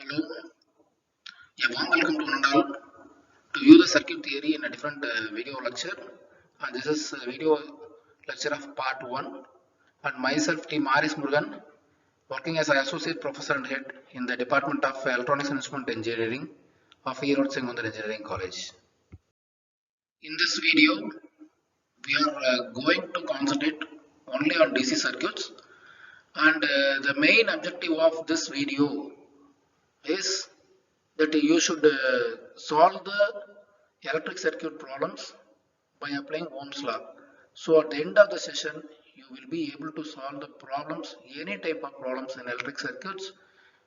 Hello, a warm welcome to one and all to view the circuit theory in a different video lecture. And this is a video lecture of part 1. And myself, T. Maris Murugan, working as an associate professor and head in the Department of Electronics and Instrument Engineering of Erode Sengundar Engineering College. In this video, we are going to concentrate only on DC circuits, and the main objective of this video is that you should solve the electric circuit problems by applying Ohm's law. So at the end of the session, you will be able to solve the problems, any type of problems in electric circuits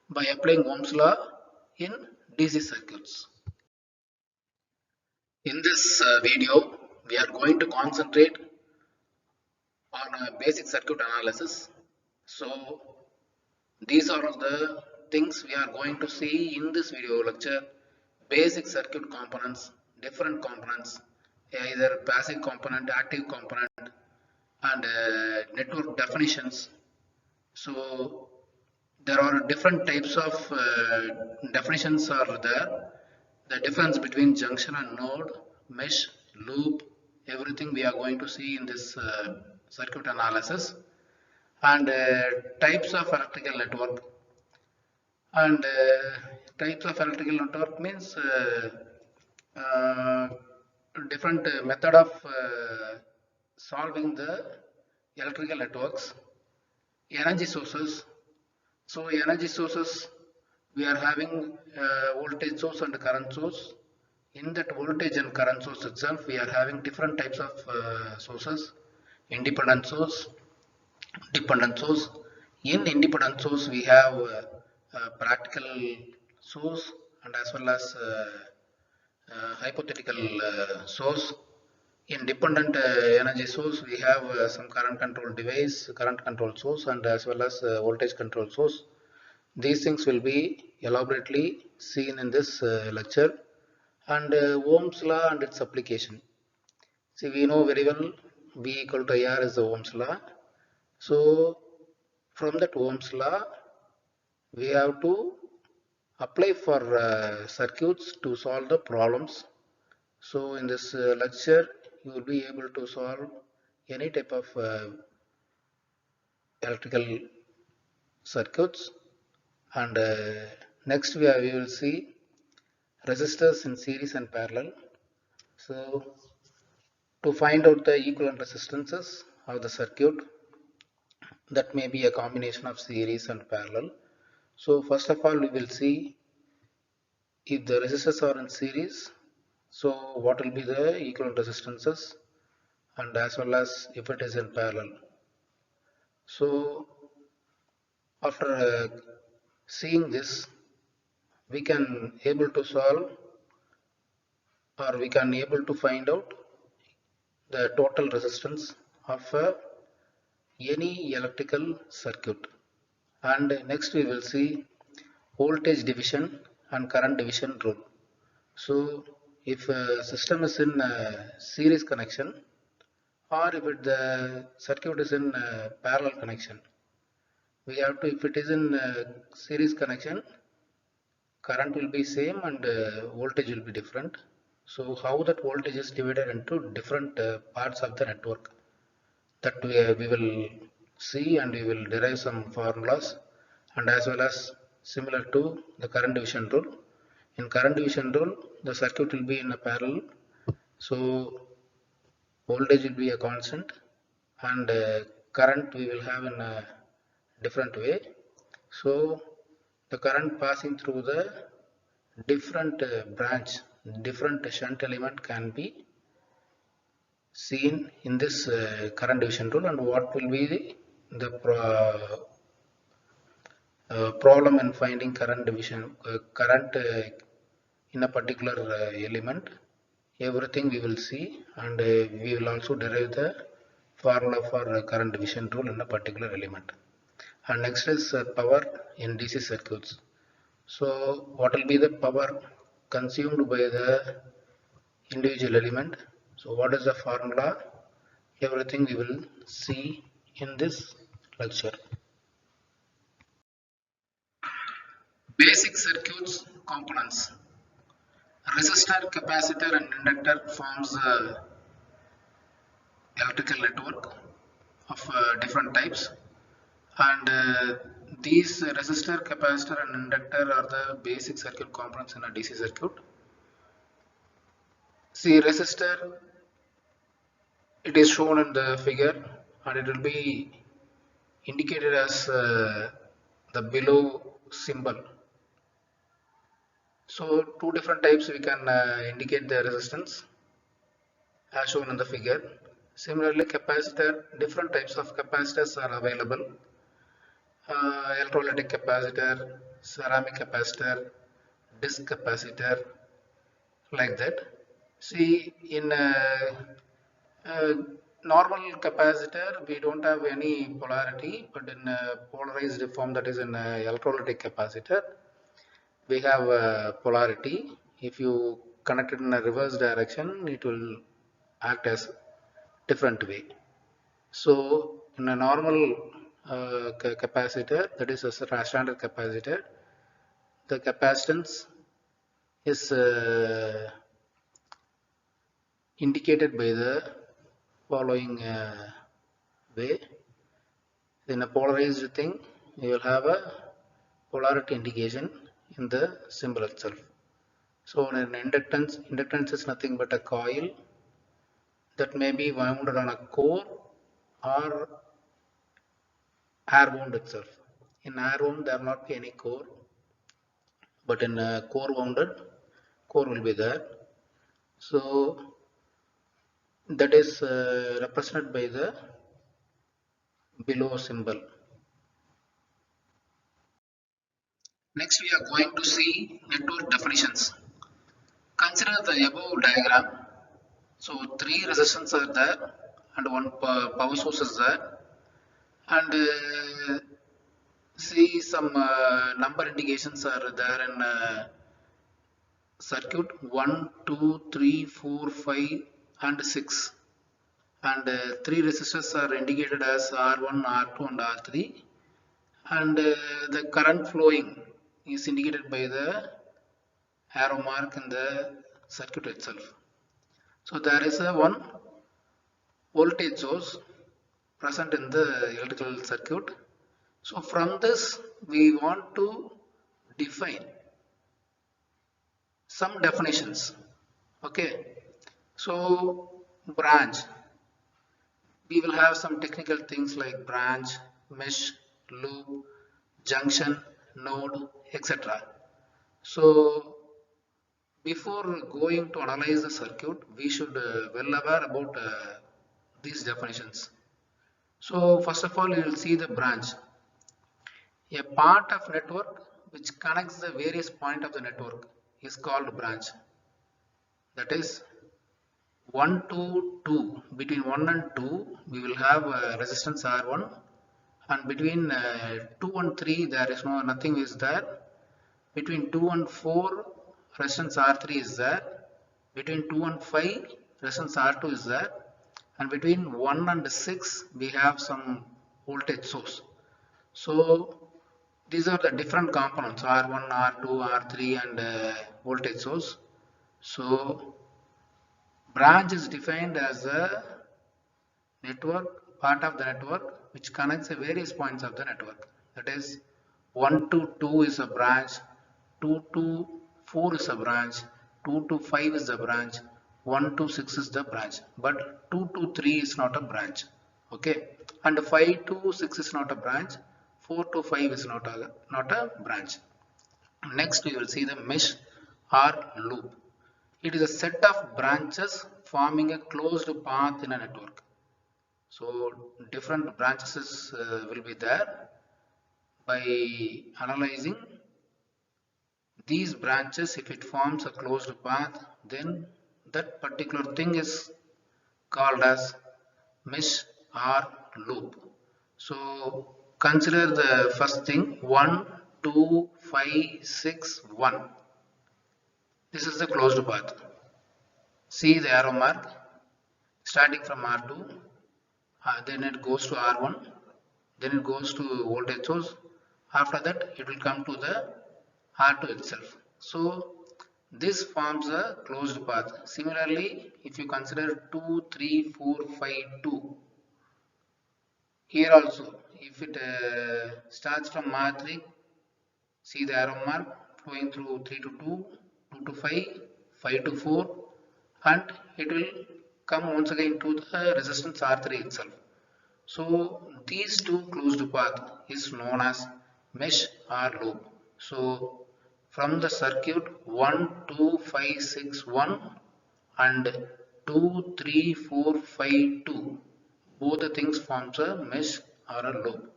by applying Ohm's law in DC circuits. In this video, we are going to concentrate on basic circuit analysis. So these are the things we are going to see in this video lecture: basic circuit components, different components, either passive component, active component, and network definitions. So there are different types of definitions are there. The difference between junction and node, mesh, loop, everything we are going to see in this circuit analysis. And types of electrical network. And types of electrical network means uh, different method of solving the electrical networks. Energy sources. So energy sources, we are having voltage source and current source. In that voltage and current source itself, we are having different types of sources: independent source, dependent source. In independent source, we have practical source and as well as hypothetical source. In dependent energy source, we have some current control device, current control source, and as well as voltage control source. These things will be elaborately seen in this lecture. And Ohm's law and its application. See, we know very well V equal to IR is the Ohm's law. So from that Ohm's law, we have to apply for circuits to solve the problems. So in this lecture, you will be able to solve any type of electrical circuits. And next we will see resistors in series and parallel. So to find out the equivalent resistances of the circuit, that may be a combination of series and parallel. So first of all, we will see if the resistors are in series, so what will be the equivalent resistances, and as well as if it is in parallel. So after seeing this, we can able to solve, or we can able to find out the total resistance of any electrical circuit. And next we will see voltage division and current division rule. So if a system is in series connection, or if the circuit is in parallel connection, we have to, if it is in series connection, current will be same and voltage will be different. So how that voltage is divided into different parts of the network, that we will see, and we will derive some formulas, and as well as similar to the current division rule. In current division rule, the circuit will be in a parallel, so voltage will be a constant, and current we will have in a different way. So the current passing through the different branch, different shunt element can be seen in this current division rule. And what will be the problem in finding current division, current in a particular element, everything we will see, and we will also derive the formula for current division rule in a particular element. And next is power in DC circuits. So what will be the power consumed by the individual element? So what is the formula? Everything we will see in this lecture. Basic circuits components. Resistor, capacitor and inductor forms a electrical network of different types, and these resistor, capacitor and inductor are the basic circuit components in a DC circuit. See, resistor, it is shown in the figure and it will be indicated as the below symbol. So two different types we can indicate the resistance as shown in the figure. Similarly, capacitor, different types of capacitors are available. Electrolytic capacitor, ceramic capacitor, disc capacitor, like that. See, in uh, normal capacitor, we don't have any polarity, but in polarized form, that is in electrolytic capacitor, we have polarity. If you connect it in a reverse direction, it will act as different way. So in a normal capacitor, that is a standard capacitor, the capacitance is indicated by the following way. In a polarized thing, you will have a polarity indication in the symbol itself. So in inductance is nothing but a coil that may be wound on a core or air wound itself. In air wound, there will not be any core, but in core wounded, core will be there. So that is represented by the below symbol. Next, we are going to see network definitions. Consider the above diagram. So three resistors are there and one power source is there, and see some number indications are there in circuit 1, 2, 3, 4, 5 and 6, and three resistors are indicated as R1, R2 and R3, and the current flowing is indicated by the arrow mark in the circuit itself. So there is a one voltage source present in the electrical circuit. So from this we want to define some definitions. Okay, so branch, we will have some technical things like branch, mesh, loop, junction, node, etc. So before going to analyze the circuit, we should well aware about these definitions. So first of all, you will see the branch, a part of network which connects the various point of the network is called branch. That is 1 to 2. Between 1 and 2, we will have resistance R1, and between 2 and 3, there is nothing is there. Between 2 and 4, resistance R3 is there. Between 2 and 5, resistance R2 is there. And between 1 and 6, we have some voltage source. So these are the different components R1, R2, R3 and voltage source. So branch is defined as a network, part of the network which connects the various points of the network. That is 1 to 2 is a branch, 2 to 4 is a branch, 2 to 5 is the branch, 1 to 6 is the branch, but 2 to 3 is not a branch. Okay, and 5 to 6 is not a branch, 4 to 5 is not a branch. Next we will see the mesh or loop. It is a set of branches forming a closed path in a network. So different branches will be there. By analyzing these branches, if it forms a closed path, then that particular thing is called as mesh or loop. So consider the first thing 1, 2, 5, 6, 1. This is the closed path. See the arrow mark starting from R2, then it goes to R1, then it goes to voltage source. After that, it will come to the R2 itself. So this forms a closed path. Similarly, if you consider 2, 3, 4, 5, 2, here also, if it starts from R3, see the arrow mark flowing through 3 to 2, 2 to 5, 5 to 4, and it will come once again to the resistance R3 itself. So these two closed path is known as mesh or loop. So from the circuit 1, 2, 5, 6, 1 and 2, 3, 4, 5, 2, both the things forms a mesh or a loop.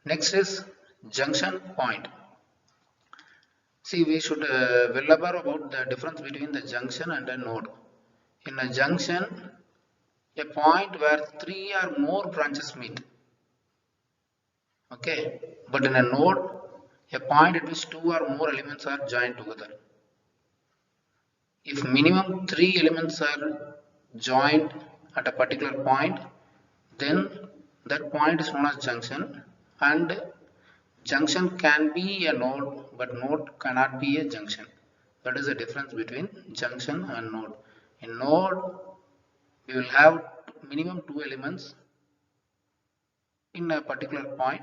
Next is junction point. See, we should well aware about the difference between the junction and a node. In a junction, a point where three or more branches meet. Okay, but in a node, a point at which two or more elements are joined together. If minimum three elements are joined at a particular point, then that point is known as junction, and junction can be a node, but node cannot be a junction. That is the difference between junction and node. In node, we will have minimum two elements in a particular point,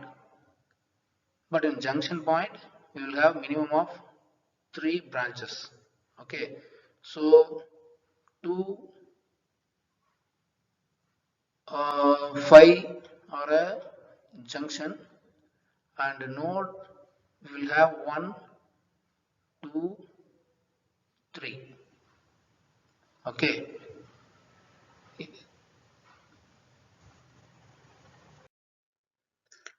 but in junction point, we will have minimum of three branches. Okay, so 2, 5 are a junction, and node we will have 1, 2, 3. Okay,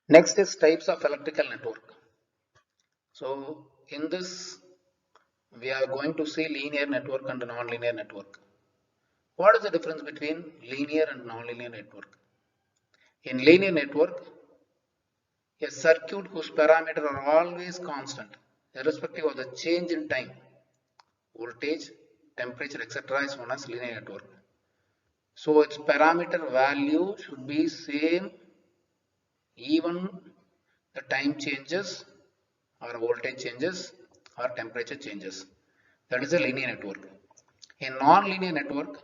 next is types of electrical network. So in this we are going to see linear network and non-linear network. What is the difference between linear and non-linear network? In linear network, a circuit whose parameters are always constant, irrespective of the change in time, voltage, temperature, etc. is known as linear network. So its parameter value should be same even the time changes or voltage changes or temperature changes. That is a linear network. In non-linear network,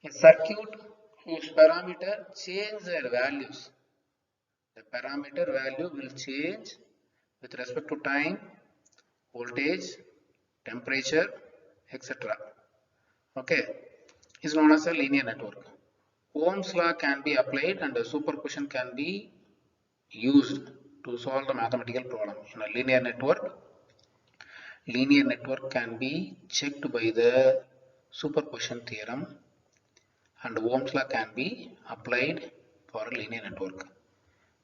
a circuit whose parameter change their values. The parameter value will change with respect to time, voltage, temperature, etc. Okay, is known as a linear network. Ohm's law can be applied and the superposition can be used to solve the mathematical problem. In a linear network can be checked by the superposition theorem, and Ohm's law can be applied for a linear network.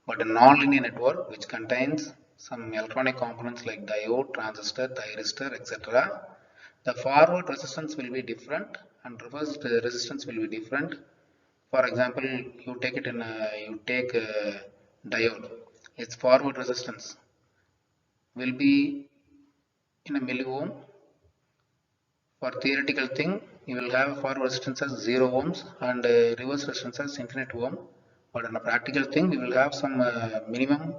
But a non-linear network which contains some electronic components like diode, transistor, thyristor, etc., the forward resistance will be different and reverse resistance will be different. For example, you take a diode. Its forward resistance will be in a milliohm. For theoretical thing, you will have forward resistance as 0 ohms and reverse resistance as infinite ohm. But in a practical thing, we will have some minimum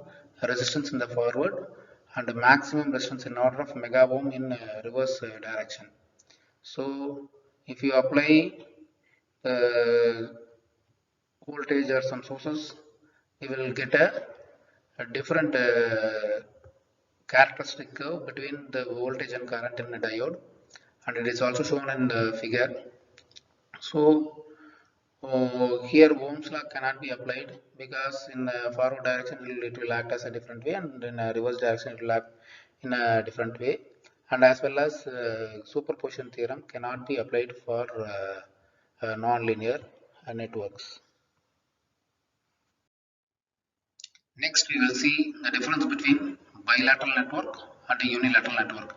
resistance in the forward and maximum resistance in order of mega ohm in reverse direction. So, if you apply voltage or some sources, you will get a different characteristic curve between the voltage and current in a diode, and it is also shown in the figure. So here Ohm's law cannot be applied because in the forward direction it will act as a different way, and in a reverse direction it will act in a different way, and as well as superposition theorem cannot be applied for non-linear networks. Next we will see the difference between bilateral network and a unilateral network.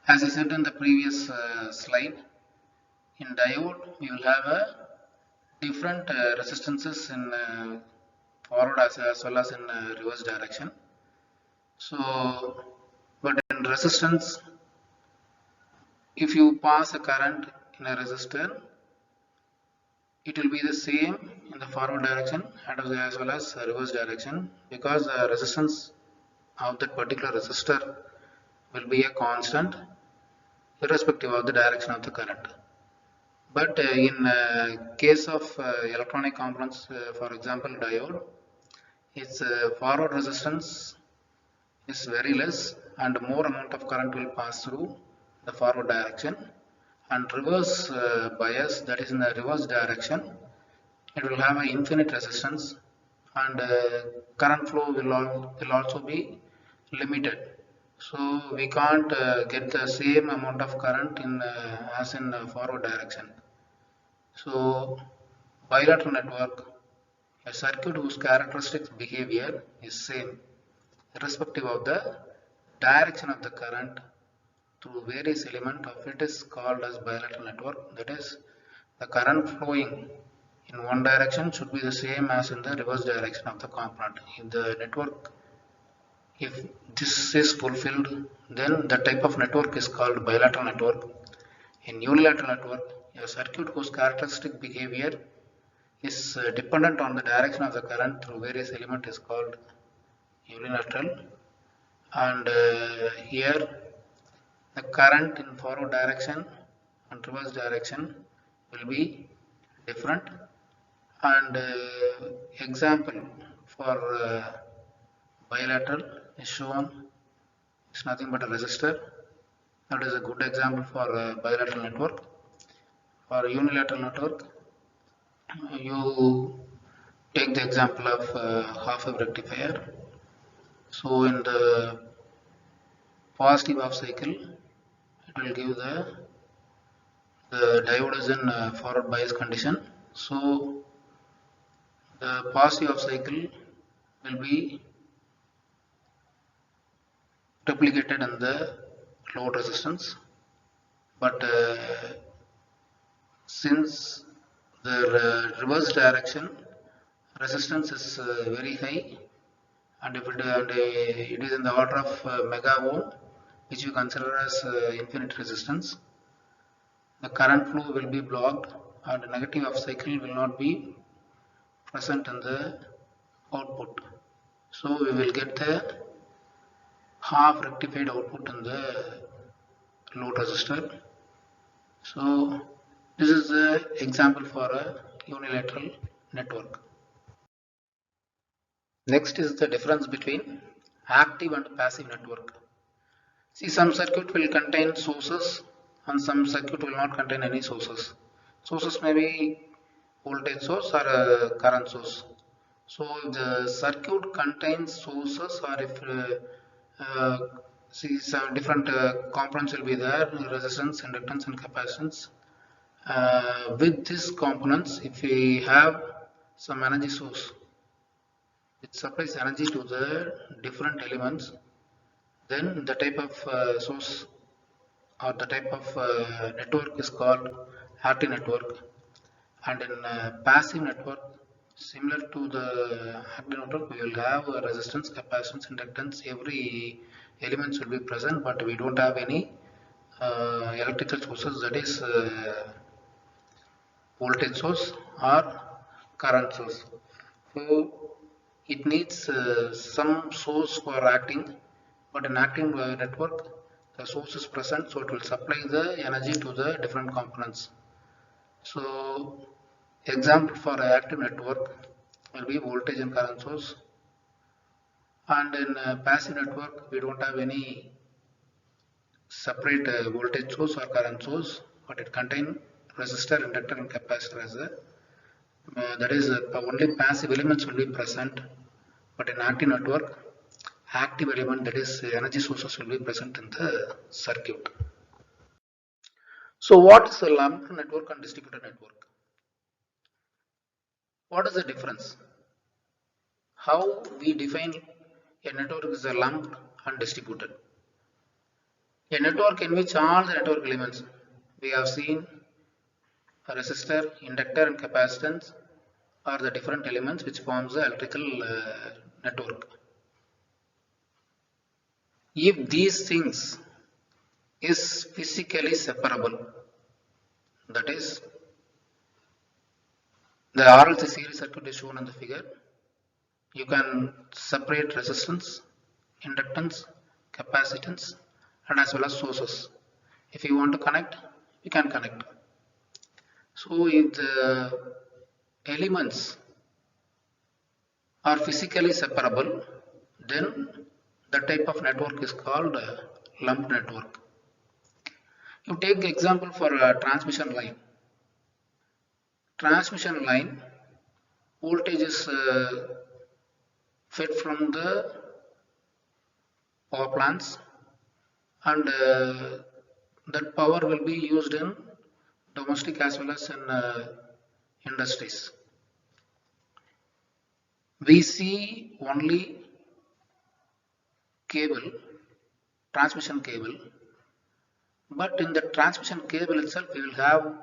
As I said in the previous slide, in diode we will have a different resistances in forward as well as in reverse direction. So, but in resistance, if you pass a current in a resistor, it will be the same in the forward direction and as well as reverse direction, because the resistance of that particular resistor will be a constant irrespective of the direction of the current. But in case of electronic components, for example diode, its forward resistance is very less and more amount of current will pass through the forward direction, and reverse bias, that is in the reverse direction, it will have an infinite resistance, and current flow will also be limited. So we can't get the same amount of current in as in forward direction. So bilateral network, a circuit whose characteristic behavior is same irrespective of the direction of the current through various elements of it is called as bilateral network. That is, the current flowing in one direction should be the same as in the reverse direction of the component. If this is fulfilled, then the type of network is called bilateral network. In unilateral network, a circuit whose characteristic behavior is dependent on the direction of the current through various elements is called unilateral. And here the current in forward direction and reverse direction will be different. And example for bilateral is shown. It's nothing but a resistor. That is a good example for bilateral network. For unilateral network, you take the example of half-wave rectifier. So in the positive half cycle, it will give the diode is in forward bias condition. So the positive half cycle will be replicated in the load resistance, but since the reverse direction resistance is very high, and if it is in the order of mega ohm, which you consider as infinite resistance, the current flow will be blocked and the negative half cycle will not be present in the output. So we will get the half rectified output in the load resistor. So this is the example for a unilateral network. Next is the difference between active and passive network. See, some circuit will contain sources and some circuit will not contain any sources. Sources may be voltage source or a current source. So if the circuit contains sources, or if see some different components will be there, resistance, inductance and capacitance. With these components, if we have some energy source, it supplies energy to the different elements, then the type of source or the type of network is called active network. And in passive network, similar to the active network, we will have resistance, capacitance, inductance, every elements will be present, but we don't have any electrical sources, that is voltage source or current source. So it needs some source for acting, but in active network the source is present, so it will supply the energy to the different components. So example for active network will be voltage and current source, and in passive network we don't have any separate voltage source or current source, but it contains resistor, inductor and capacitor as a that is only passive elements will be present, but in active network active element, that is energy sources, will be present in the circuit. So what is a lumped network and distributed network? What is the difference? How we define a network is a lumped and distributed? A network in which all the network elements we have seen, a resistor, inductor and capacitance are the different elements which forms the electrical network. If these things is physically separable, that is the RLC series circuit is shown in the figure, you can separate resistance, inductance, capacitance, and as well as sources. If you want to connect, we can connect. So if the elements are physically separable, then the type of network is called a lump network. You take example for a transmission line. Transmission line voltage is fed from the power plants, and that power will be used in domestic as well as in industries. We see only cable, transmission cable, but in the transmission cable itself we will have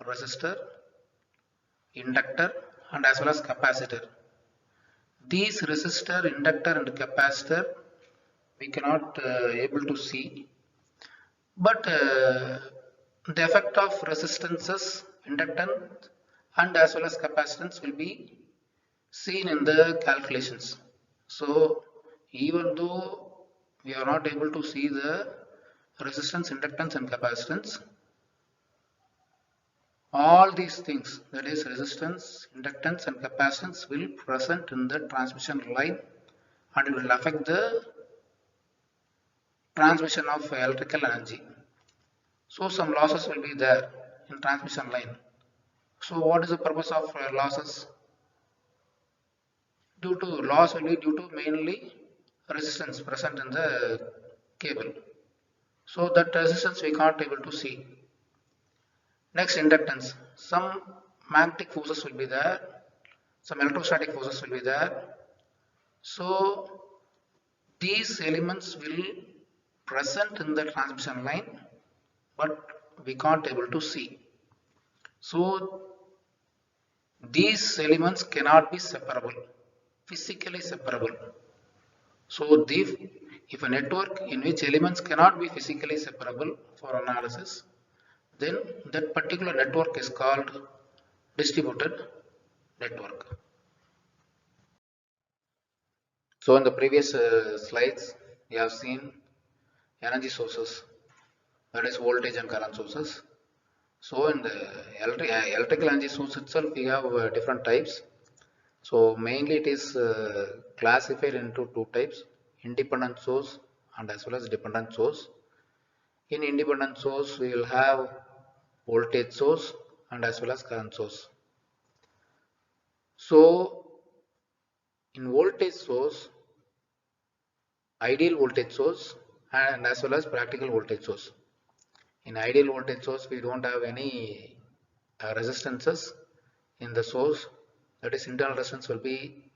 resistor, inductor, and as well as capacitor. These resistor, inductor, and capacitor we cannot able to see, but the effect of resistances, inductance, and as well as capacitance will be seen in the calculations. So even though we are not able to see the resistance, inductance, and capacitance, all these things, that is resistance, inductance, and capacitance, will present in the transmission line, and it will affect the transmission of electrical energy. So some losses will be there in transmission line. So what is the purpose of losses? Due to loss will be due to mainly resistance present in the cable. So that resistance we can't able to see. Next, inductance. Some magnetic forces will be there, some electrostatic forces will be there. So these elements will present in the transmission line, but we can't able to see. So these elements cannot be separable, physically separable. So if a network in which elements cannot be physically separable for analysis, then that particular network is called distributed network. So in the previous slides, we have seen energy sources, that is voltage and current sources. So in the electrical energy source itself, we have different types. So mainly it is classified into two types: independent source and as well as dependent source. In independent source, we will have voltage source and as well as current source. So in voltage source, ideal voltage source and as well as practical voltage source. In ideal voltage source, we don't have any resistances in the source, that is internal resistance will be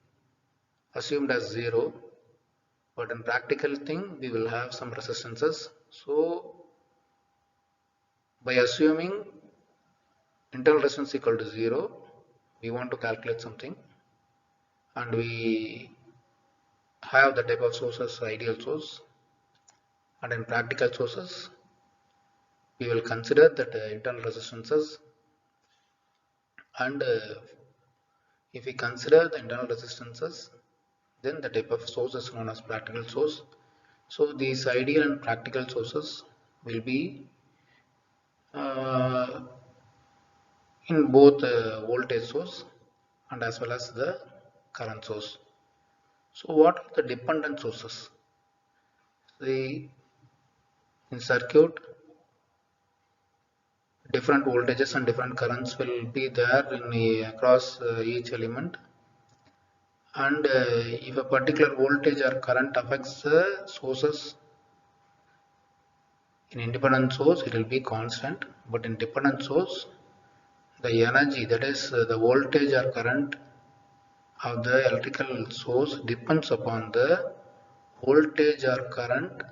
assumed as 0, but in practical thing we will have some resistances. So by assuming internal resistance equal to 0, we want to calculate something, and we have the type of sources ideal source, and in practical sources we will consider that internal resistances, and if we consider the internal resistances, then the type of source is known as practical source. So these ideal and practical sources will be uh, in both voltage source and as well as the current source. So what are the dependent sources? See, in circuit, different voltages and different currents will be there across each element, and if a particular voltage or current affects the sources, in independent source it will be constant, but in dependent source the energy, that is the voltage or current of the electrical source, depends upon the voltage or current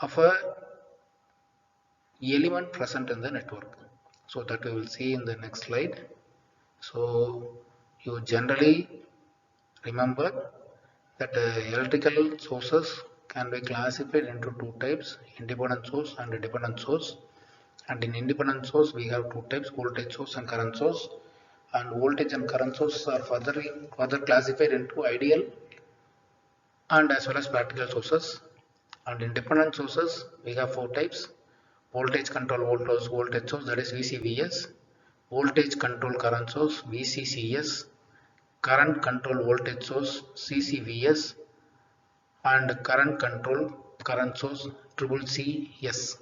of a element present in the network. So that we will see in the next slide. So you generally remember that electrical sources can be classified into two types: independent source and dependent source. And in independent source we have two types: voltage source and current source. And voltage and current source are further classified into ideal and as well as practical sources. And independent sources, we have four types: voltage control voltage source, that is VCVS; voltage control current source, VCCS; current control voltage source, CCVS; and current control current source, CCCS.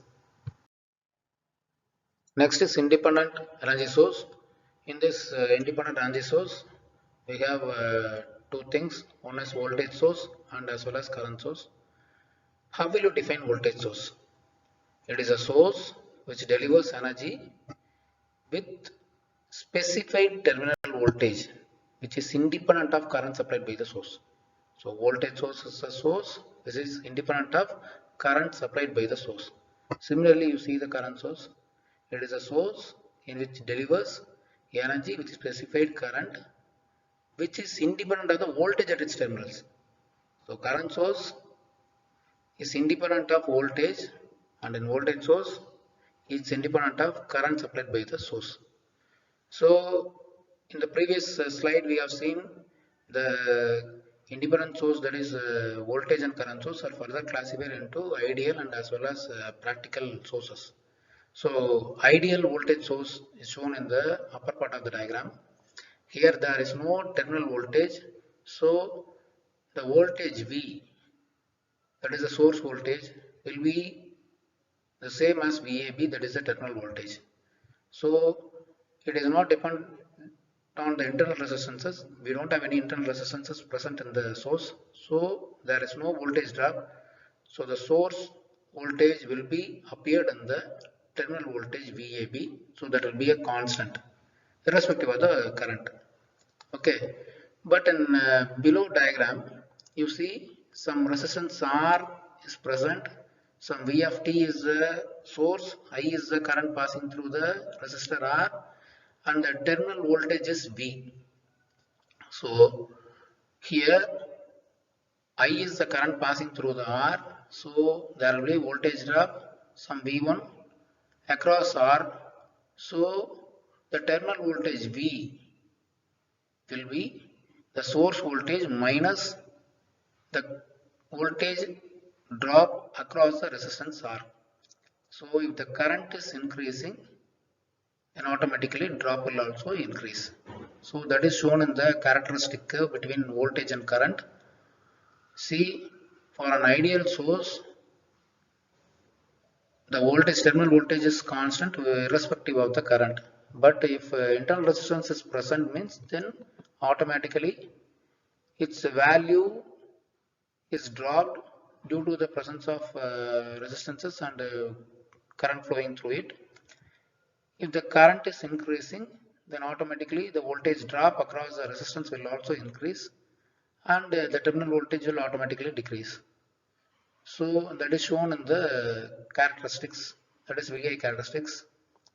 Next is independent energy source. In this independent energy source, we have two things. One is voltage source and as well as current source. How will you define voltage source? It is a source which delivers energy with specified terminal voltage which is independent of current supplied by the source. So voltage source is a source which is independent of current supplied by the source. Similarly, you see the current source. It is a source in which delivers energy with specified current which is independent of the voltage at its terminals. So current source is independent of voltage, and in voltage source is independent of current supplied by the source. So in the previous slide we have seen the independent source, that is voltage and current source, are further classified into ideal and as well as practical sources. So ideal voltage source is shown in the upper part of the diagram. Here there is no terminal voltage, so the voltage V, that is the source voltage, will be the same as VAB, that is the terminal voltage. So it is not dependent on the internal resistances. We don't have any internal resistances present in the source, so there is no voltage drop. So the source voltage will be appeared in the terminal voltage VAB, so that will be a constant irrespective of the current. Okay, but in below diagram you see some resistance R is present, some V of T is the source, I is the current passing through the resistor R, and the terminal voltage is V. So here I is the current passing through the R, so there will be voltage drop, some V1 across R. So the terminal voltage V will be the source voltage minus the voltage drop across the resistance R. So if the current is increasing, then automatically drop will also increase. So that is shown in the characteristic curve between voltage and current. See, for an ideal source, the voltage, terminal voltage is constant irrespective of the current. But if internal resistance is present, means then automatically its value is dropped due to the presence of resistances and current flowing through it. If the current is increasing, then automatically the voltage drop across the resistance will also increase, and the terminal voltage will automatically decrease. So that is shown in the characteristics, that is VI characteristics,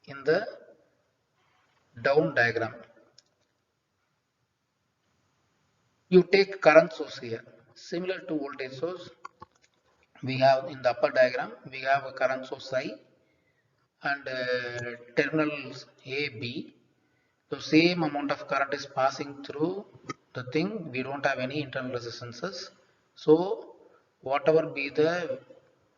in the down diagram. You take current source here, similar to voltage source. We have in the upper diagram, we have a current source I and terminals A, B. So same amount of current is passing through the thing. We don't have any internal resistances. So whatever be the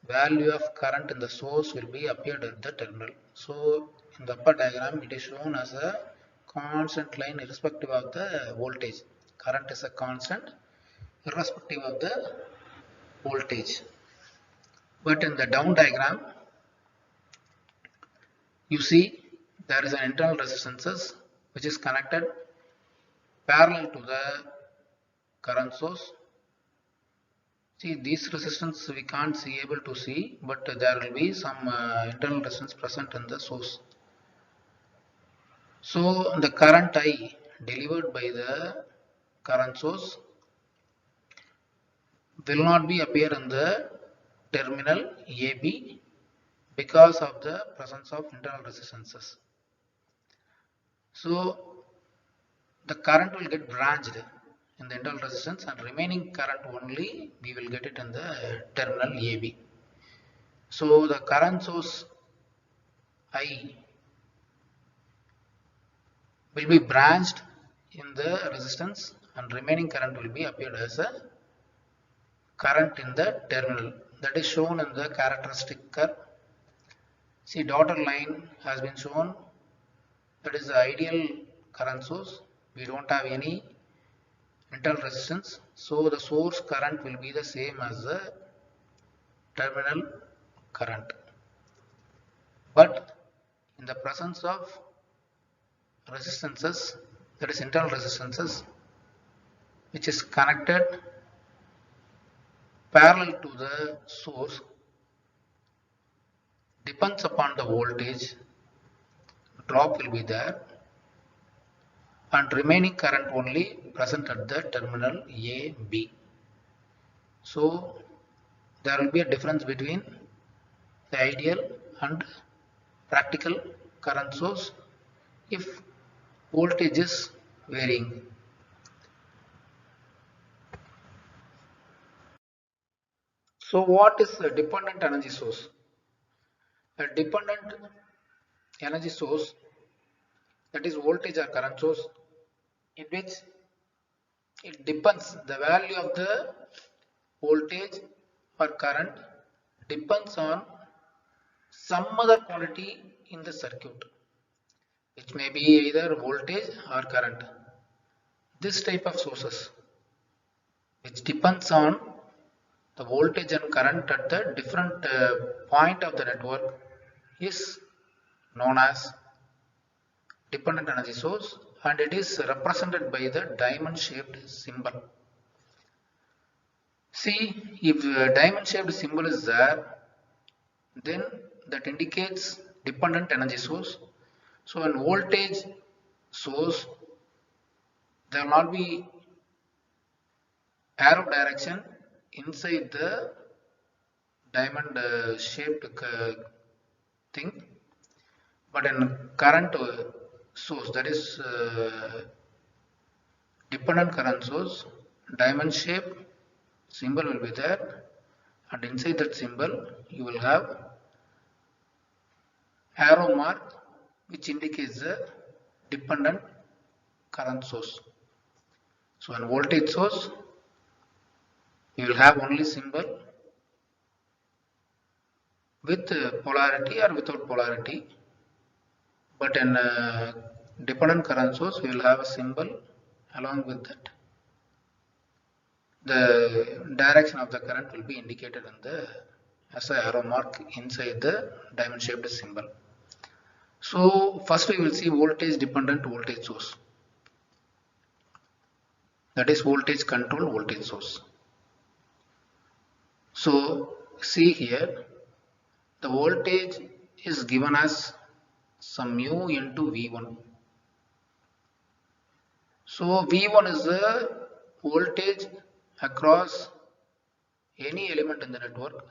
value of current in the source will be appeared at the terminal. So in the upper diagram it is shown as a constant line irrespective of the voltage. Current is a constant irrespective of the voltage. But in the down diagram you see there is an internal resistances which is connected parallel to the current source. See, these resistance we can't see able to see, but there will be some internal resistance present in the source. So the current I delivered by the current source will not be appear in the terminal AB because of the presence of internal resistances. So the current will get branched in the internal resistance, and remaining current only we will get it in the terminal AB. So the current source I will be branched in the resistance, and remaining current will be appeared as a current in the terminal. That is shown in the characteristic curve. See, dotted line has been shown. That is the ideal current source. We don't have any internal resistance, so the source current will be the same as the terminal current. But in the presence of resistances, that is internal resistances, which is connected parallel to the source, depends upon the voltage, drop will be there, and remaining current only present at the terminal A, B. So there will be a difference between the ideal and practical current source if voltage is varying. So what is a dependent energy source? A dependent energy source, that is voltage or current source, in which it depends, the value of the voltage or current depends on some other quantity in the circuit, which may be either voltage or current. This type of sources, which depends on the voltage and current at the different point of the network, is known as dependent energy source, and it is represented by the diamond shaped symbol. See, if diamond shaped symbol is there, then that indicates dependent energy source. So in voltage source, there will not be arrow direction inside the diamond shaped thing, but in current source, that is dependent current source, diamond shape symbol will be there, and inside that symbol you will have arrow mark which indicates the dependent current source. So in voltage source you will have only symbol with polarity or without polarity, but in dependent current source we will have a symbol along with that. The direction of the current will be indicated in the as a arrow mark inside the diamond shaped symbol. So first we will see voltage dependent voltage source, that is voltage controlled voltage source. So see here, the voltage is given as some mu into V1. So V1 is the voltage across any element in the network.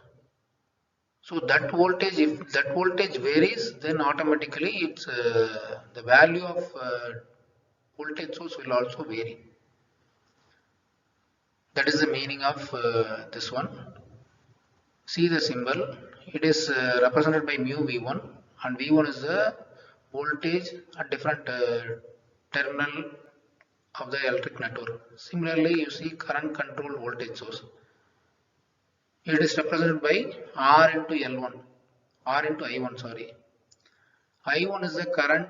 So that voltage, if that voltage varies, then automatically it's the value of voltage source will also vary. That is the meaning of this one. See the symbol, it is represented by mu V1, and V1 is the voltage at different terminal of the electric network. Similarly, you see current controlled voltage source. It is represented by R into L1, R into I1, sorry. I1 is the current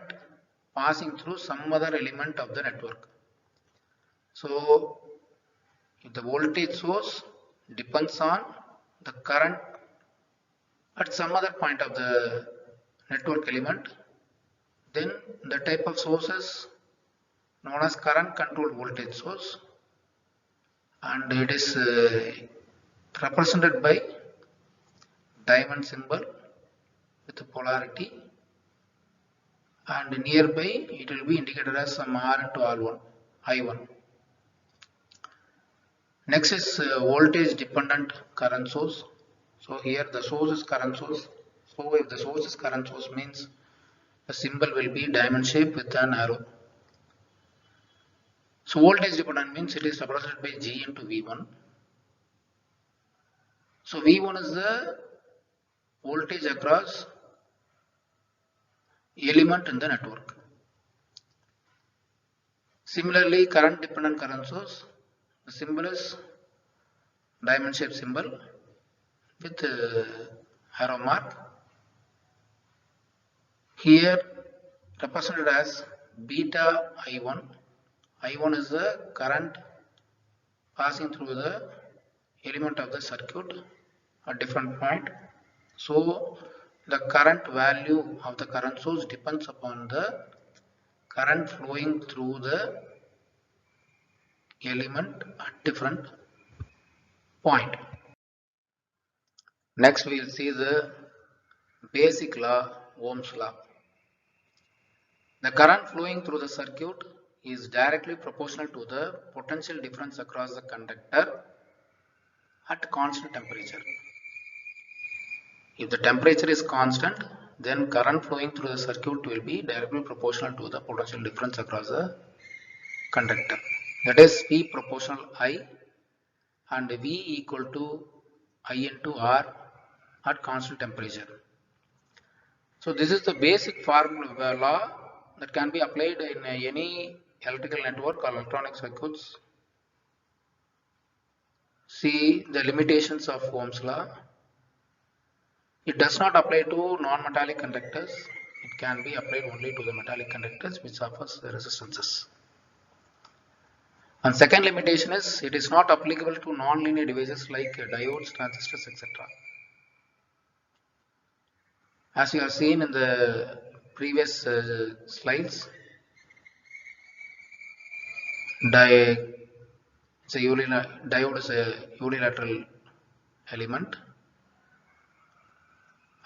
passing through some other element of the network. So, if the voltage source depends on the current at some other point of the network element, then the type of source is known as current controlled voltage source, and it is represented by diamond symbol with the polarity, and nearby it will be indicated as some R into R1, I1. Next is voltage dependent current source. So here the source is current source. So if the source is current source means the symbol will be diamond shape with an arrow. So voltage dependent means it is represented by G into V1. So V1 is the voltage across element in the network. Similarly, current dependent current source, the symbol is diamond shape symbol with arrow mark. Here represented as beta I1. I1 is the current passing through the element of the circuit at different point. So the current value of the current source depends upon the current flowing through the element at different point. Next we will see the basic law, Ohm's law. The current flowing through the circuit is directly proportional to the potential difference across the conductor at constant temperature. If the temperature is constant, then current flowing through the circuit will be directly proportional to the potential difference across the conductor. That is P proportional I and V equal to I into R at constant temperature. So this is the basic formula law that can be applied in any electrical network or electronic circuits. See the limitations of Ohm's law. It does not apply to non-metallic conductors. It can be applied only to the metallic conductors which offers the resistances. And second limitation is it is not applicable to non-linear devices like diodes, transistors, etc. As you have seen in the previous slides, diode is a unilateral element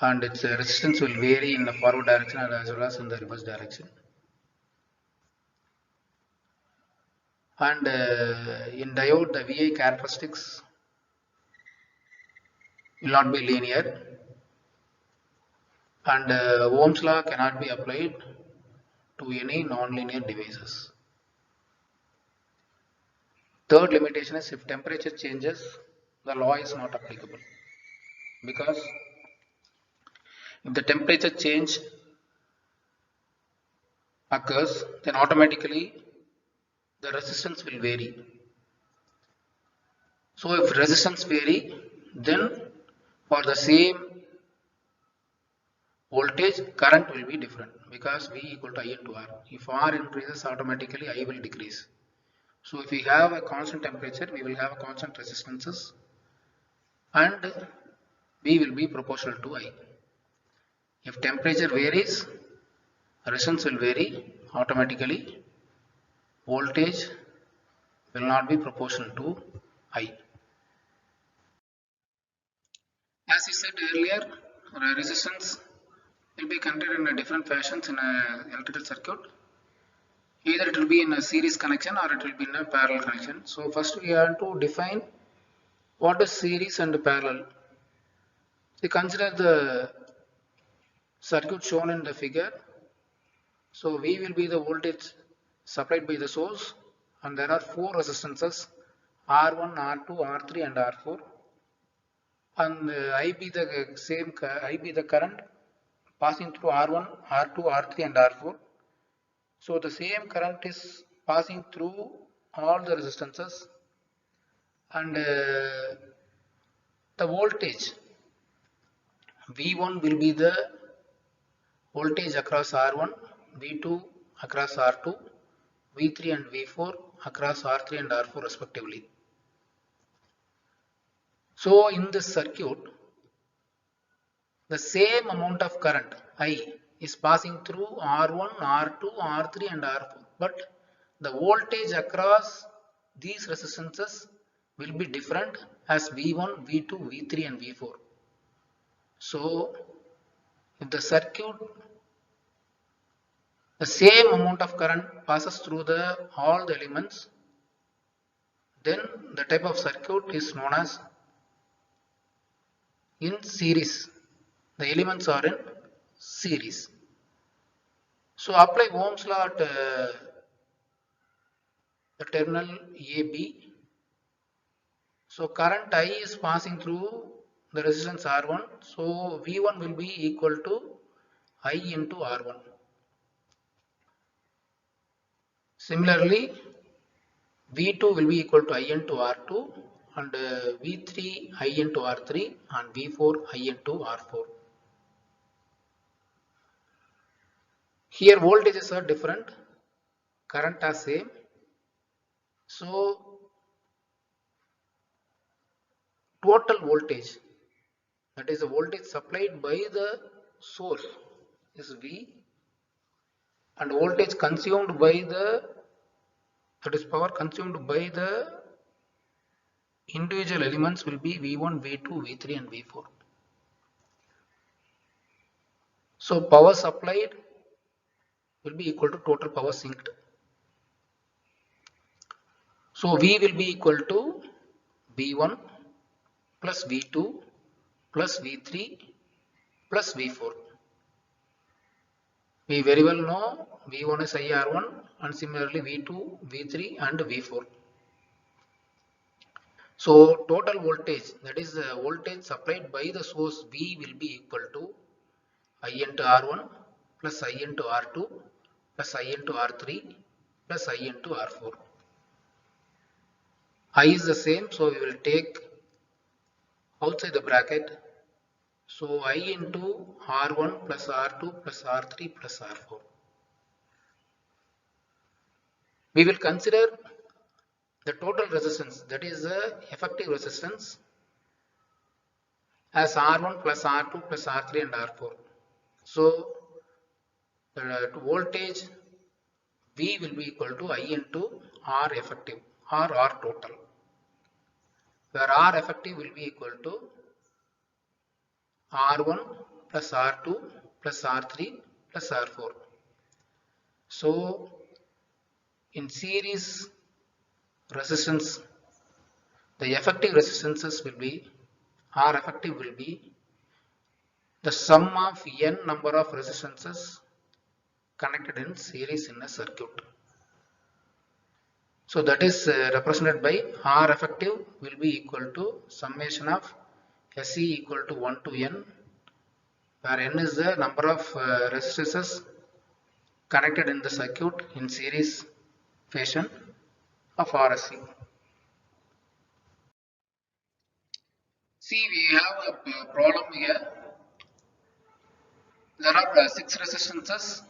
and its resistance will vary in the forward direction as well as in the reverse direction. And in diode, the VI characteristics will not be linear, and Ohm's law cannot be applied to any non-linear devices. Third limitation is if temperature changes, the law is not applicable, because if the temperature change occurs, then automatically the resistance will vary. So if resistance vary, then for the same voltage, current will be different because V equal to I into R. If R increases, automatically I will decrease. So if we have a constant temperature, we will have a constant resistances and V will be proportional to I. If temperature varies, resistance will vary, automatically voltage will not be proportional to I. As we said earlier, resistance will be considered in a different fashions in an electrical circuit. Either it will be in a series connection or it will be in a parallel connection. So first we have to define what is series and parallel. We consider the circuit shown in the figure. So V will be the voltage supplied by the source and there are four resistances R1, R2, R3 and R4, and I be the current passing through R1, R2, R3 and R4. So the same current is passing through all the resistances and the voltage V1 will be the voltage across R1, V2 across R2, V3 and V4 across R3 and R4 respectively. So in this circuit, the same amount of current I is passing through R1, R2, R3 and R4, but the voltage across these resistances will be different as V1, V2, V3 and V4. So if the circuit, the same amount of current passes through all the elements, then the type of circuit is known as in series. The elements are in series. So apply Ohm's law at the terminal AB. So current I is passing through the resistance R1. So V1 will be equal to I into R1. Similarly, V2 will be equal to I into R2 and V3 I into R3 and V4 I into R4. Here voltages are different, current are same. So total voltage, that is the voltage supplied by the source, is V, and voltage consumed by the, that is power consumed by the individual elements will be V1, V2, V3 and V4. So power supplied will be equal to total power sinked. So V will be equal to V1 plus V2 plus V3 plus V4. We very well know V1 is IR1 and similarly V2, V3 and V4. So total voltage, that is the voltage supplied by the source V, will be equal to I into R1 plus I into R2 plus I into R3 plus I into R4. I is the same, so we will take outside the bracket. So I into R1 plus R2 plus R3 plus R4. We will consider the total resistance, that is the effective resistance, as R1 plus R2 plus R3 and R4. So the voltage V will be equal to I into R effective or R total, where R effective will be equal to R1 plus R2 plus R3 plus R4. So in series resistance, the effective resistances will be, R effective will be the sum of n number of resistances connected in series in a circuit. So that is represented by R effective will be equal to summation of SE equal to 1 to n, where n is the number of resistances connected in the circuit in series fashion of RSC. See, we have a problem here. There are 6 resistances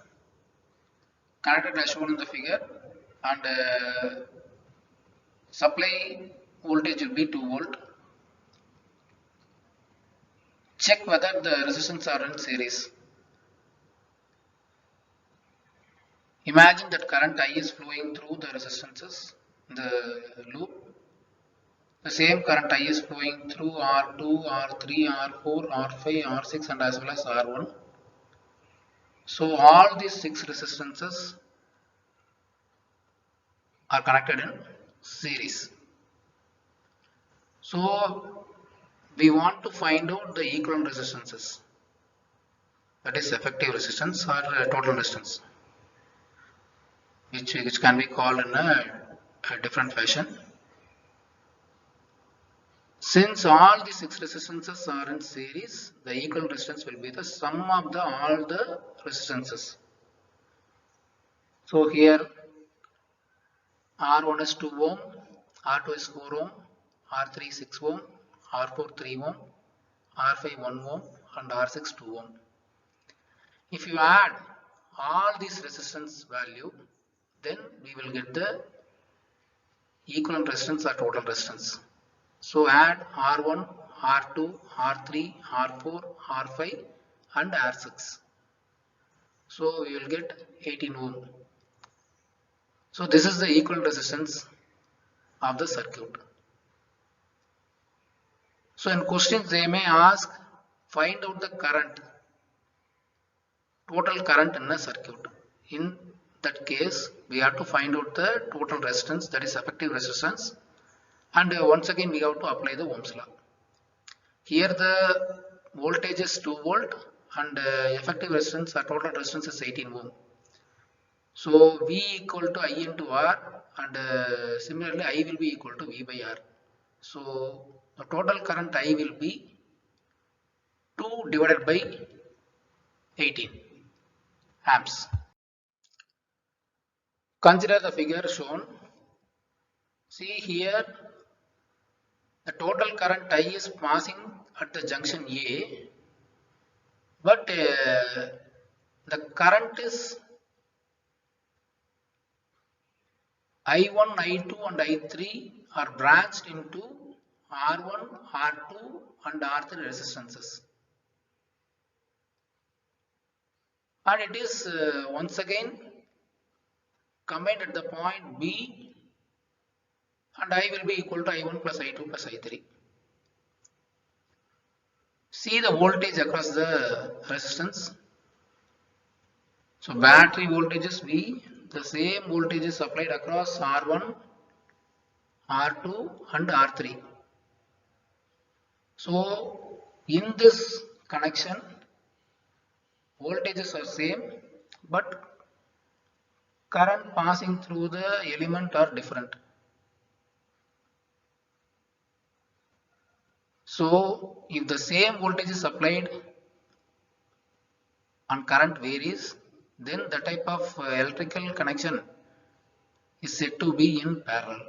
connected as shown in the figure, and supply voltage will be 2 volt. Check whether the resistance are in series. Imagine that current I is flowing through the resistances in the loop. The same current I is flowing through R2, R3, R4, R5, R6 and as well as R1. So all these 6 resistances are connected in series. So we want to find out the equivalent resistances, that is effective resistance or total resistance, which can be called in a different fashion. Since all the 6 resistances are in series, the equivalent resistance will be the sum of all the resistances. So here R1 is 2 ohm, R2 is 4 ohm, R3 6 ohm, R4 3 ohm, R5 1 ohm and R6 2 ohm. If you add all these resistance value, then we will get the equivalent resistance or total resistance. So add R1, R2, R3, R4, R5 and R6. So we will get 18 ohm. So this is the equivalent resistance of the circuit. So in questions they may ask, find out the current, total current in a circuit. In that case, we have to find out the total resistance, that is effective resistance, and once again we have to apply the Ohm's law. Here the voltage is 2 volt and effective resistance or total resistance is 18 ohm. So V equal to I into R, and similarly I will be equal to V by R. So the total current I will be 2 divided by 18 amps. Consider the figure shown. See here, The total current I is passing at the junction A, but the current is I1, I2 and I3 are branched into R1, R2 and R3 resistances. And it is once again combined at the point B, and I will be equal to I1 plus I2 plus I3. See the voltage across the resistance. So battery voltage is V, the same voltage is applied across R1, R2 and R3. So in this connection, voltages are same, but current passing through the element are different. So if the same voltage is applied and current varies, then the type of electrical connection is said to be in parallel.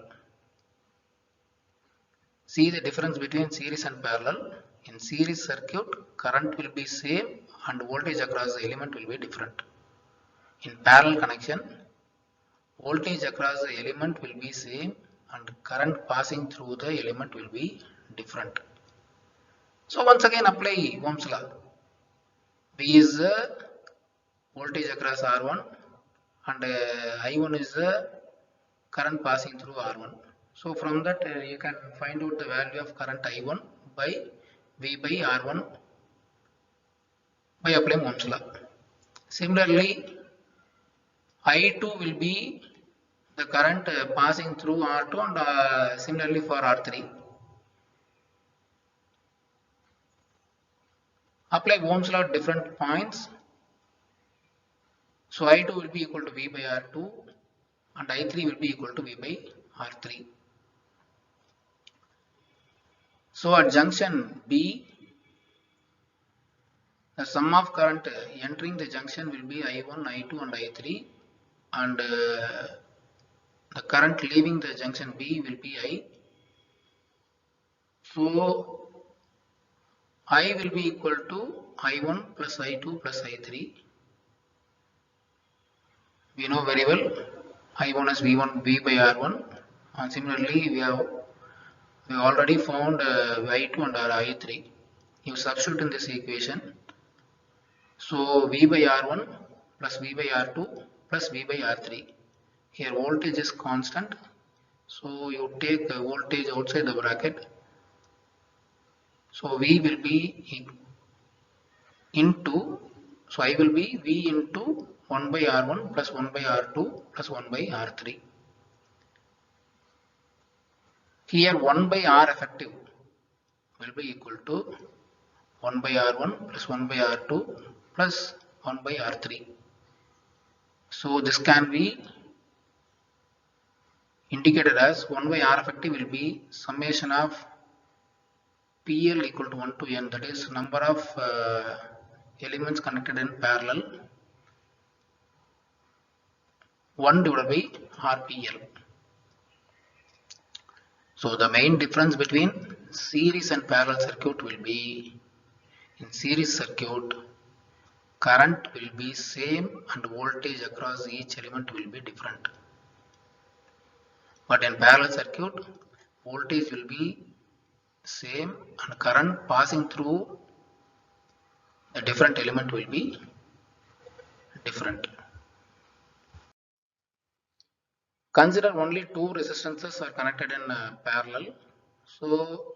See the difference between series and parallel. In series circuit, current will be same and voltage across the element will be different. In parallel connection, voltage across the element will be same and current passing through the element will be different. So once again apply Ohm's law. V is the voltage across R1 and I1 is the current passing through R1. So from that you can find out the value of current I1 by V by R1 by applying Ohm's law. Similarly, I2 will be the current passing through R2 and similarly for R3. Apply Ohm's law at different points. So I2 will be equal to V by R2 and I3 will be equal to V by R3. So at junction B, the sum of current entering the junction will be I1, I2 and I3, and the current leaving the junction B will be I. So I will be equal to I1 plus I2 plus I3. We know very well I1 is V1 V by R1, and similarly we already found I2 and I3. You substitute in this equation. So V by R1 plus V by R2 plus V by R3. Here voltage is constant. So you take the voltage outside the bracket. So V will be into, so I will be V into 1 by R1 plus 1 by R2 plus 1 by R3. Here 1 by R effective will be equal to 1 by R1 plus 1 by R2 plus 1 by R3. So this can be indicated as 1 by R effective will be summation of PL equal to 1 to N, that is number of elements connected in parallel 1 divided by RPL. So the main difference between series and parallel circuit will be, in series circuit current will be same and voltage across each element will be different. But in parallel circuit, voltage will be same and current passing through a different element will be different. Consider only two resistances are connected in parallel. So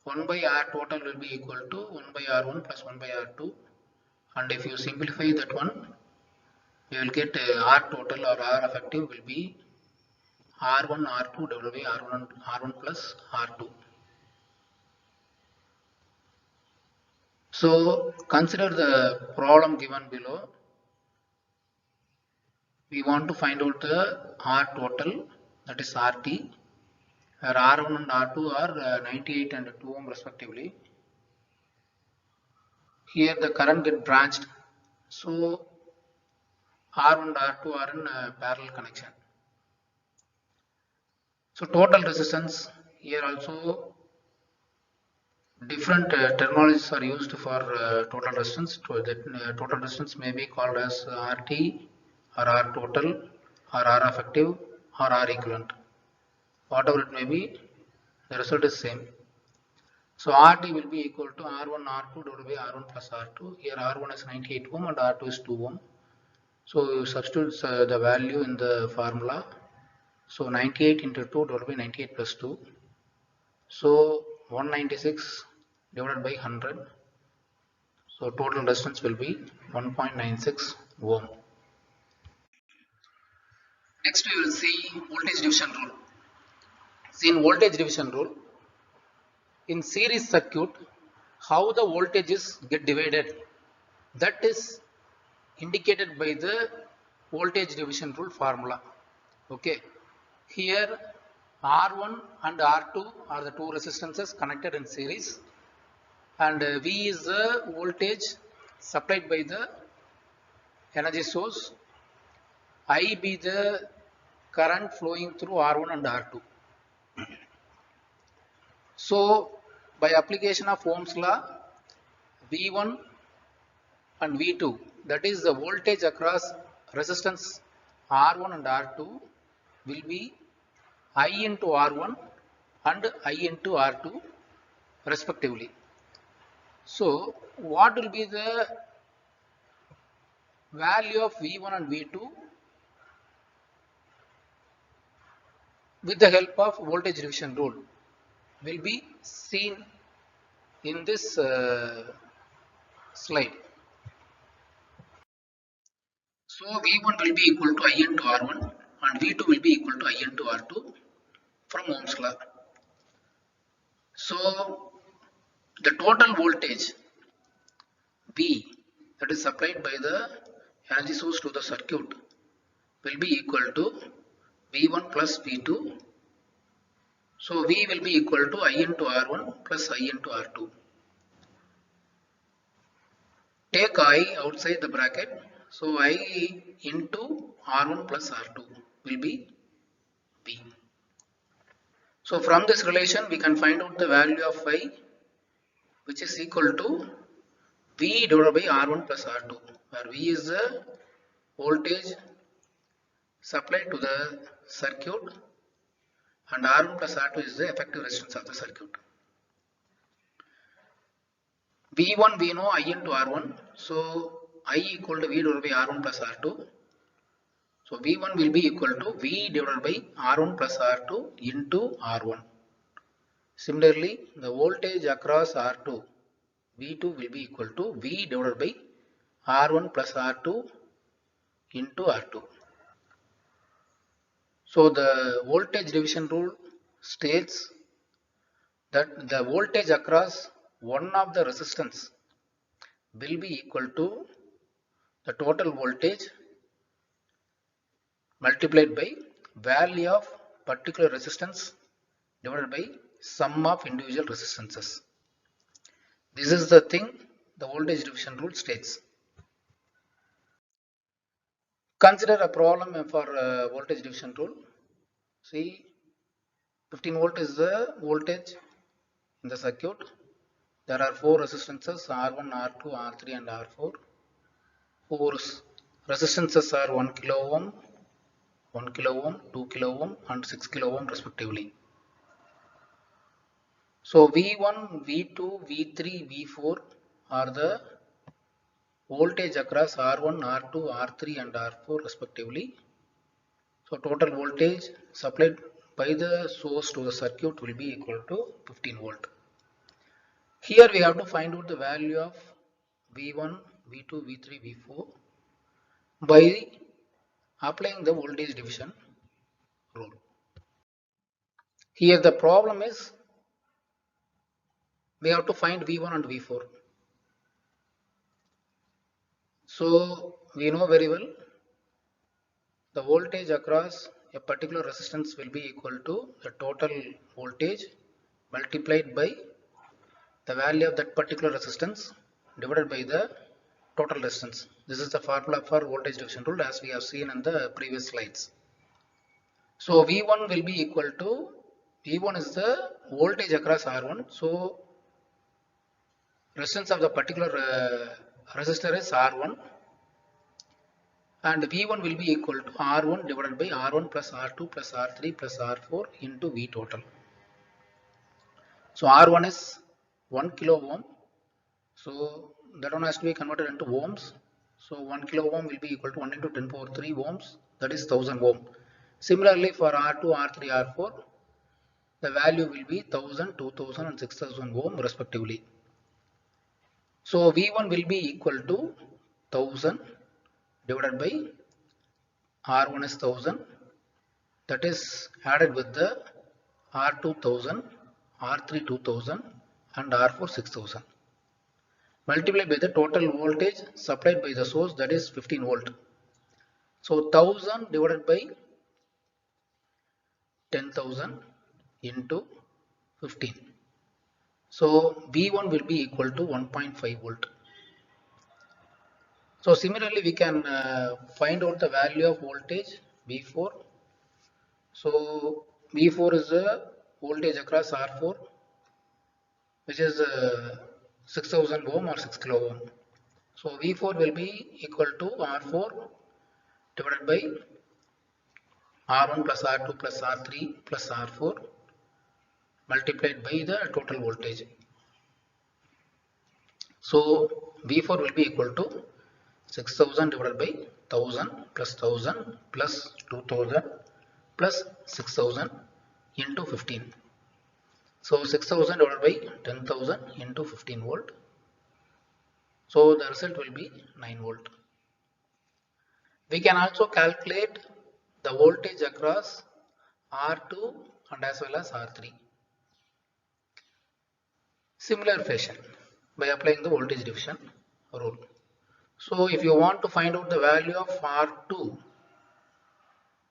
1 by R total will be equal to 1 by R1 plus 1 by R2, and if you simplify that one, you will get R total or R effective will be R1 R2 divided by R1 plus R2. So consider the problem given below. We want to find out the R total, that is RT, where R1 and R2 are 98 and 2 ohm respectively. Here the current get branched, so R1 and R2 are in parallel connection. So total resistance here also Different terminologies are used for total resistance. Total resistance may be called as RT or R total or R effective or R equivalent. Whatever it may be, the result is same. So RT will be equal to R1 R2 divided by R1 plus R2. Here R1 is 98 ohm and R2 is 2 ohm. So you substitute the value in the formula. So 98 into 2 divided by 98 plus 2. So 196 divided by 100. So total resistance will be 1.96 ohm. Next we will see voltage division rule. See, in voltage division rule, in series circuit, how the voltages get divided, that is indicated by the voltage division rule formula. Okay, here R1 and R2 are the two resistances connected in series, and V is the voltage supplied by the energy source, I be the current flowing through R1 and R2. So by application of Ohm's law, V1 and V2, that is the voltage across resistance R1 and R2, will be I into R1 and I into R2 respectively. So what will be the value of V1 and V2 with the help of voltage division rule will be seen in this slide. So V1 will be equal to I into R1 and V2 will be equal to I into R2 from Ohm's law. So the total voltage V that is supplied by the energy source to the circuit will be equal to V1 plus V2. So V will be equal to I into R1 plus I into R2. Take I outside the bracket. So I into R1 plus R2 will be V. So from this relation we can find out the value of I, which is equal to V divided by R1 plus R2, where V is the voltage supplied to the circuit and R1 plus R2 is the effective resistance of the circuit. V1 we know I into R1, so I equal to V divided by R1 plus R2. So V1 will be equal to V divided by R1 plus R2 into R1. Similarly, the voltage across R2, V2 will be equal to V divided by R1 plus R2 into R2. So the voltage division rule states that the voltage across one of the resistance will be equal to the total voltage multiplied by value of particular resistance divided by sum of individual resistances. This is the thing the voltage division rule states. Consider a problem for voltage division rule. See, 15 volt is the voltage in the circuit. There are four resistances R1, R2, R3 and R4. Four resistances are 1 kilo ohm, 1 kilo ohm, 2 kilo ohm and 6 kilo ohm respectively. So V1, V2, V3, V4 are the voltage across R1, R2, R3 and R4 respectively. So total voltage supplied by the source to the circuit will be equal to 15 volt. Here we have to find out the value of V1, V2, V3, V4 by applying the voltage division rule. Here the problem is we have to find V1 and V4. So we know very well the voltage across a particular resistance will be equal to the total voltage multiplied by the value of that particular resistance divided by the total resistance. This is the formula for voltage division rule as we have seen in the previous slides. So V1 will be equal to, V1 is the voltage across R1. So resistance of the particular resistor is R1, and V1 will be equal to R1 divided by R1 plus R2 plus R3 plus R4 into V total. So R1 is 1 kilo ohm. So that one has to be converted into ohms. So 1 kilo ohm will be equal to 1 into 10 power 3 ohms, that is 1000 ohm. Similarly for R2, R3, R4, the value will be 1000, 2000 and 6000 ohm respectively. So V1 will be equal to 1000 divided by R1 is 1000, that is added with the R2 1000, R3 2000 and R4 6000. Multiply by the total voltage supplied by the source, that is 15 volt. So 1000 divided by 10,000 into 15. So V1 will be equal to 1.5 volt. So similarly we can find out the value of voltage V4. So V4 is the voltage across R4, which is 6000 ohm or 6 kilo ohm. So V4 will be equal to R4 divided by R1 plus R2 plus R3 plus R4 multiplied by the total voltage. So V4 will be equal to 6000 divided by 1000 plus 1000 plus 2000 plus 6000 into 15. So 6000 divided by 10,000 into 15 volt. So the result will be 9 volt. We can also calculate the voltage across R2 and as well as R3. Similar fashion by applying the voltage division rule. So if you want to find out the value of R2,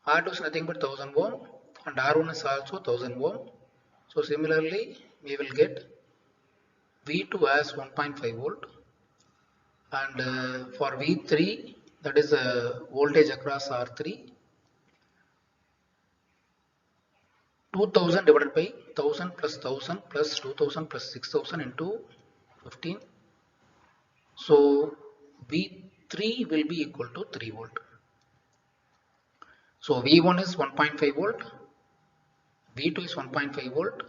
R2 is nothing but 1000 ohm and R1 is also 1000 ohm. So similarly we will get V2 as 1.5 volt, and for V3, that is voltage across R3, 2000 divided by 1000 plus 1000 plus 2000 plus 6000 into 15. So V3 will be equal to 3 volt. So V1 is 1.5 volt, V2 is 1.5 volt,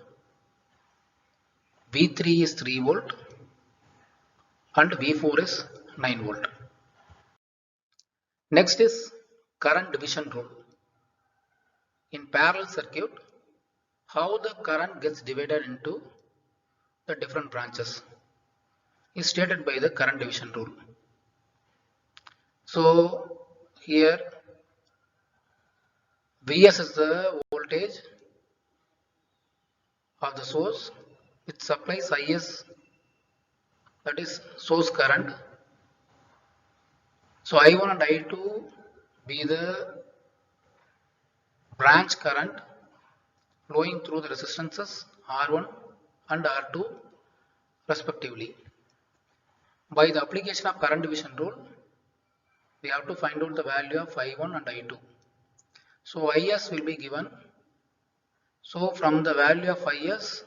V3 is 3 volt and V4 is 9 volt. Next is current division rule. In parallel circuit, how the current gets divided into the different branches is stated by the current division rule. So here Vs is the voltage of the source which supplies Is, that is source current. So I1 and I2 be the branch current flowing through the resistances R1 and R2 respectively. By the application of current division rule, we have to find out the value of I1 and I2. So Is will be given. So from the value of Is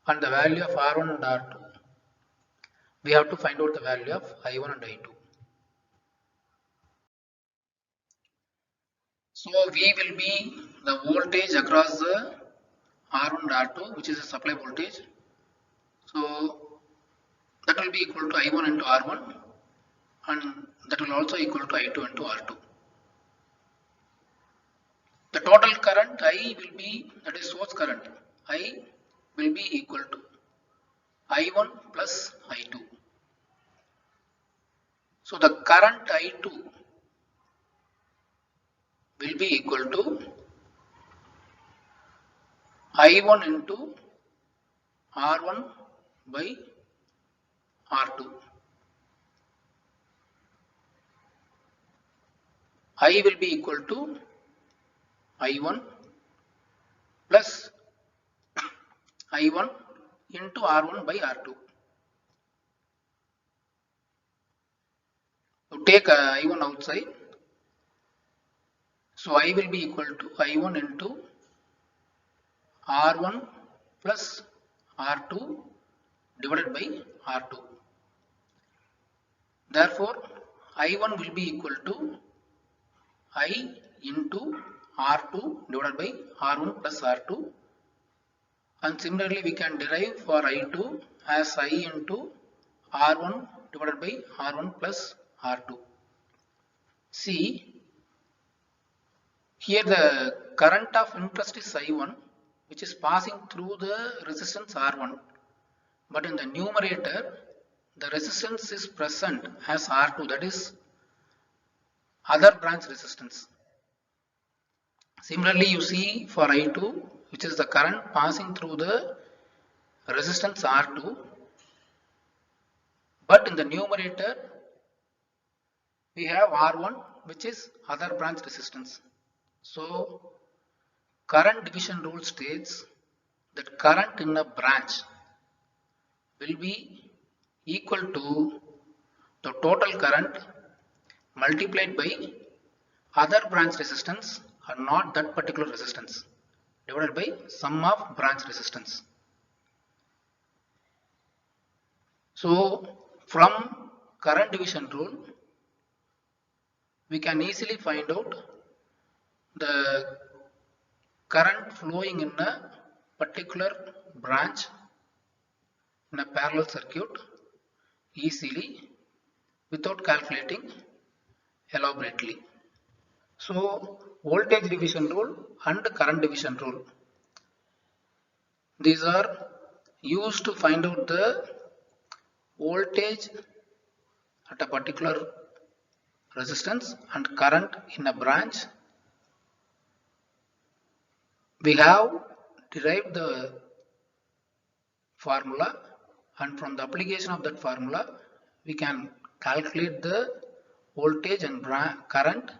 and the value of R1 and R2, we have to find out the value of I1 and I2. So V will be the voltage across the R1 and R2, which is a supply voltage. So that will be equal to I1 into R1, and that will also equal to I2 into R2. The total current I will be, that is source current, I will be equal to I1 plus I2. So the current I2 will be equal to I1 into R1 by R2. I will be equal to I1 plus I1 into R1 by R2. So take I1 outside. So I will be equal to I1 into R1 plus R2 divided by R2. Therefore, I1 will be equal to I into R2 divided by R1 plus R2, and similarly we can derive for I2 as I into R1 divided by R1 plus R2. See, here the current of interest is I1, which is passing through the resistance R1, but in the numerator the resistance is present as R2, that is other branch resistance. Similarly, you see for I2, which is the current passing through the resistance R2, but in the numerator we have R1, which is other branch resistance. So current division rule states that current in a branch will be equal to the total current multiplied by other branch resistance or not that particular resistance divided by sum of branch resistance. So from current division rule we can easily find out the current flowing in a particular branch in a parallel circuit easily without calculating elaborately. So voltage division rule and current division rule, these are used to find out the voltage at a particular resistance and current in a branch. We have derived the formula, and from the application of that formula we can calculate the voltage and current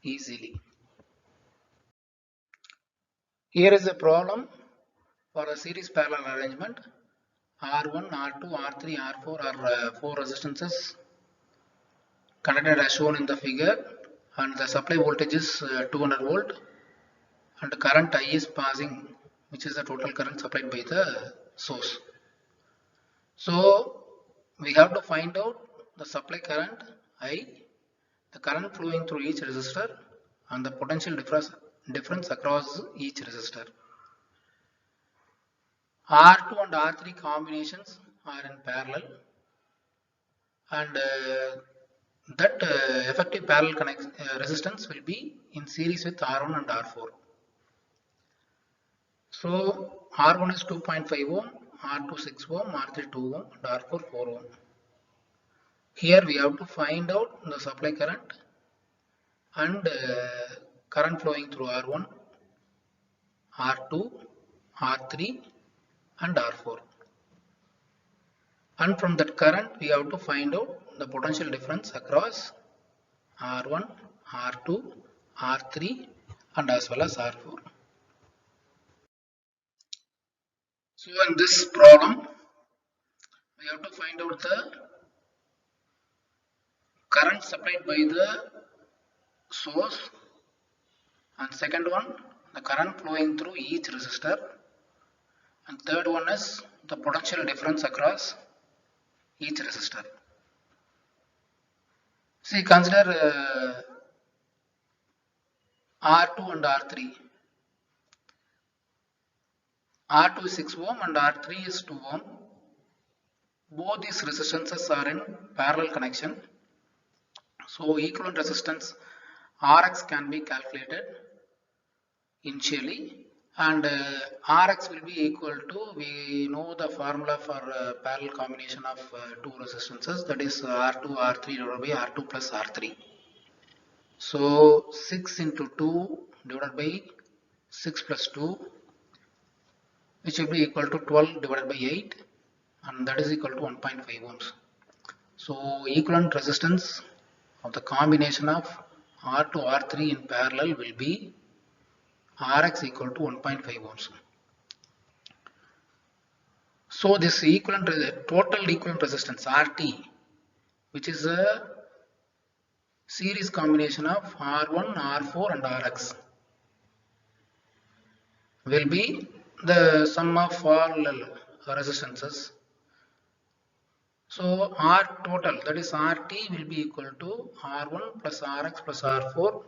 easily. Here is a problem for a series parallel arrangement. R1, R2, R3, R4 are 4 resistances connected as shown in the figure, and the supply voltage is 200 volt, and the current I is passing, which is the total current supplied by the source. So we have to find out the supply current I, the current flowing through each resistor, and the potential difference across each resistor. R2 and R3 combinations are in parallel, and that effective parallel resistance will be in series with R1 and R4. So R1 is 2.5 ohm, R2 6 ohm, R3 2 ohm, and R4 4 ohm. Here we have to find out the supply current and current flowing through R1, R2, R3 and R4. And from that current we have to find out the potential difference across R1, R2, R3 and as well as R4. So in this problem we have to find out the current supplied by the source, and second one the current flowing through each resistor, and third one is the potential difference across each resistor. See, consider R2 and R3. R2 is 6 ohm and R3 is 2 ohm. Both these resistances are in parallel connection. So equivalent resistance Rx can be calculated initially, and Rx will be equal to, we know the formula for parallel combination of two resistances, that is R2 R3 divided by R2 plus R3. So 6 into 2 divided by 6 plus 2, which will be equal to 12 divided by 8, and that is equal to 1.5 ohms. So equivalent resistance of the combination of R2 R3 in parallel will be Rx equal to 1.5 ohms. So this total equivalent resistance RT, which is a series combination of R1, R4 and Rx, will be the sum of all resistances So R total, that is RT, will be equal to R1 plus Rx plus R4,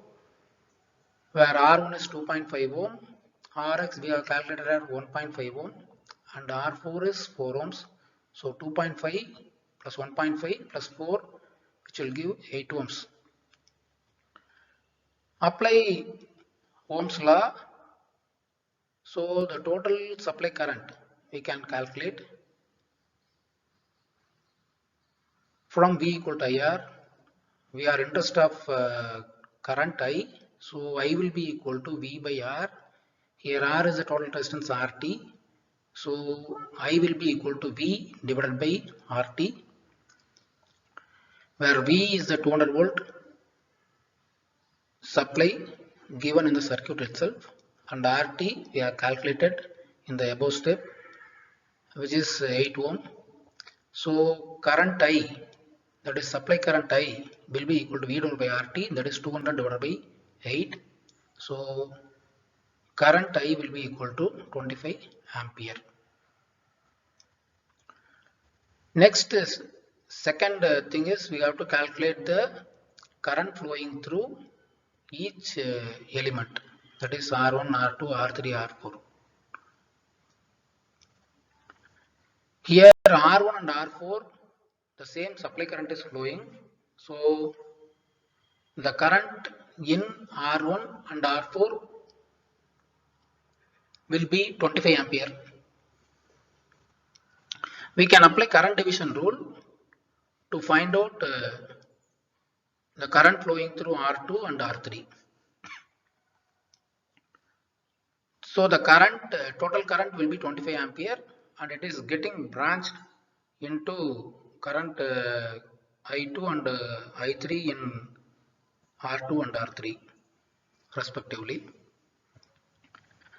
where R1 is 2.5 ohm, Rx we have calculated at 1.5 ohm, and R4 is 4 ohms. So 2.5 plus 1.5 plus 4, which will give 8 ohms. Apply Ohm's law. So the total supply current we can calculate from V equal to IR. We are interest of current I. So I will be equal to V by R. Here R is the total resistance RT. So I will be equal to V divided by RT, where V is the 200 volt supply given in the circuit itself, and RT we have calculated in the above step, which is 8 ohm. So current I, that is supply current I, will be equal to V divided by RT, that is 200 divided by 8. So current I will be equal to 25 ampere. Next is second thing is we have to calculate the current flowing through each element, that is R1, R2, R3, R4. Here R1 and R4, the same supply current is flowing. So the current in R1 and R4 will be 25 ampere. We can apply current division rule to find out the current flowing through R2 and R3. So the current, total current will be 25 ampere, and it is getting branched into current I2 and I3 in R2 and R3 respectively.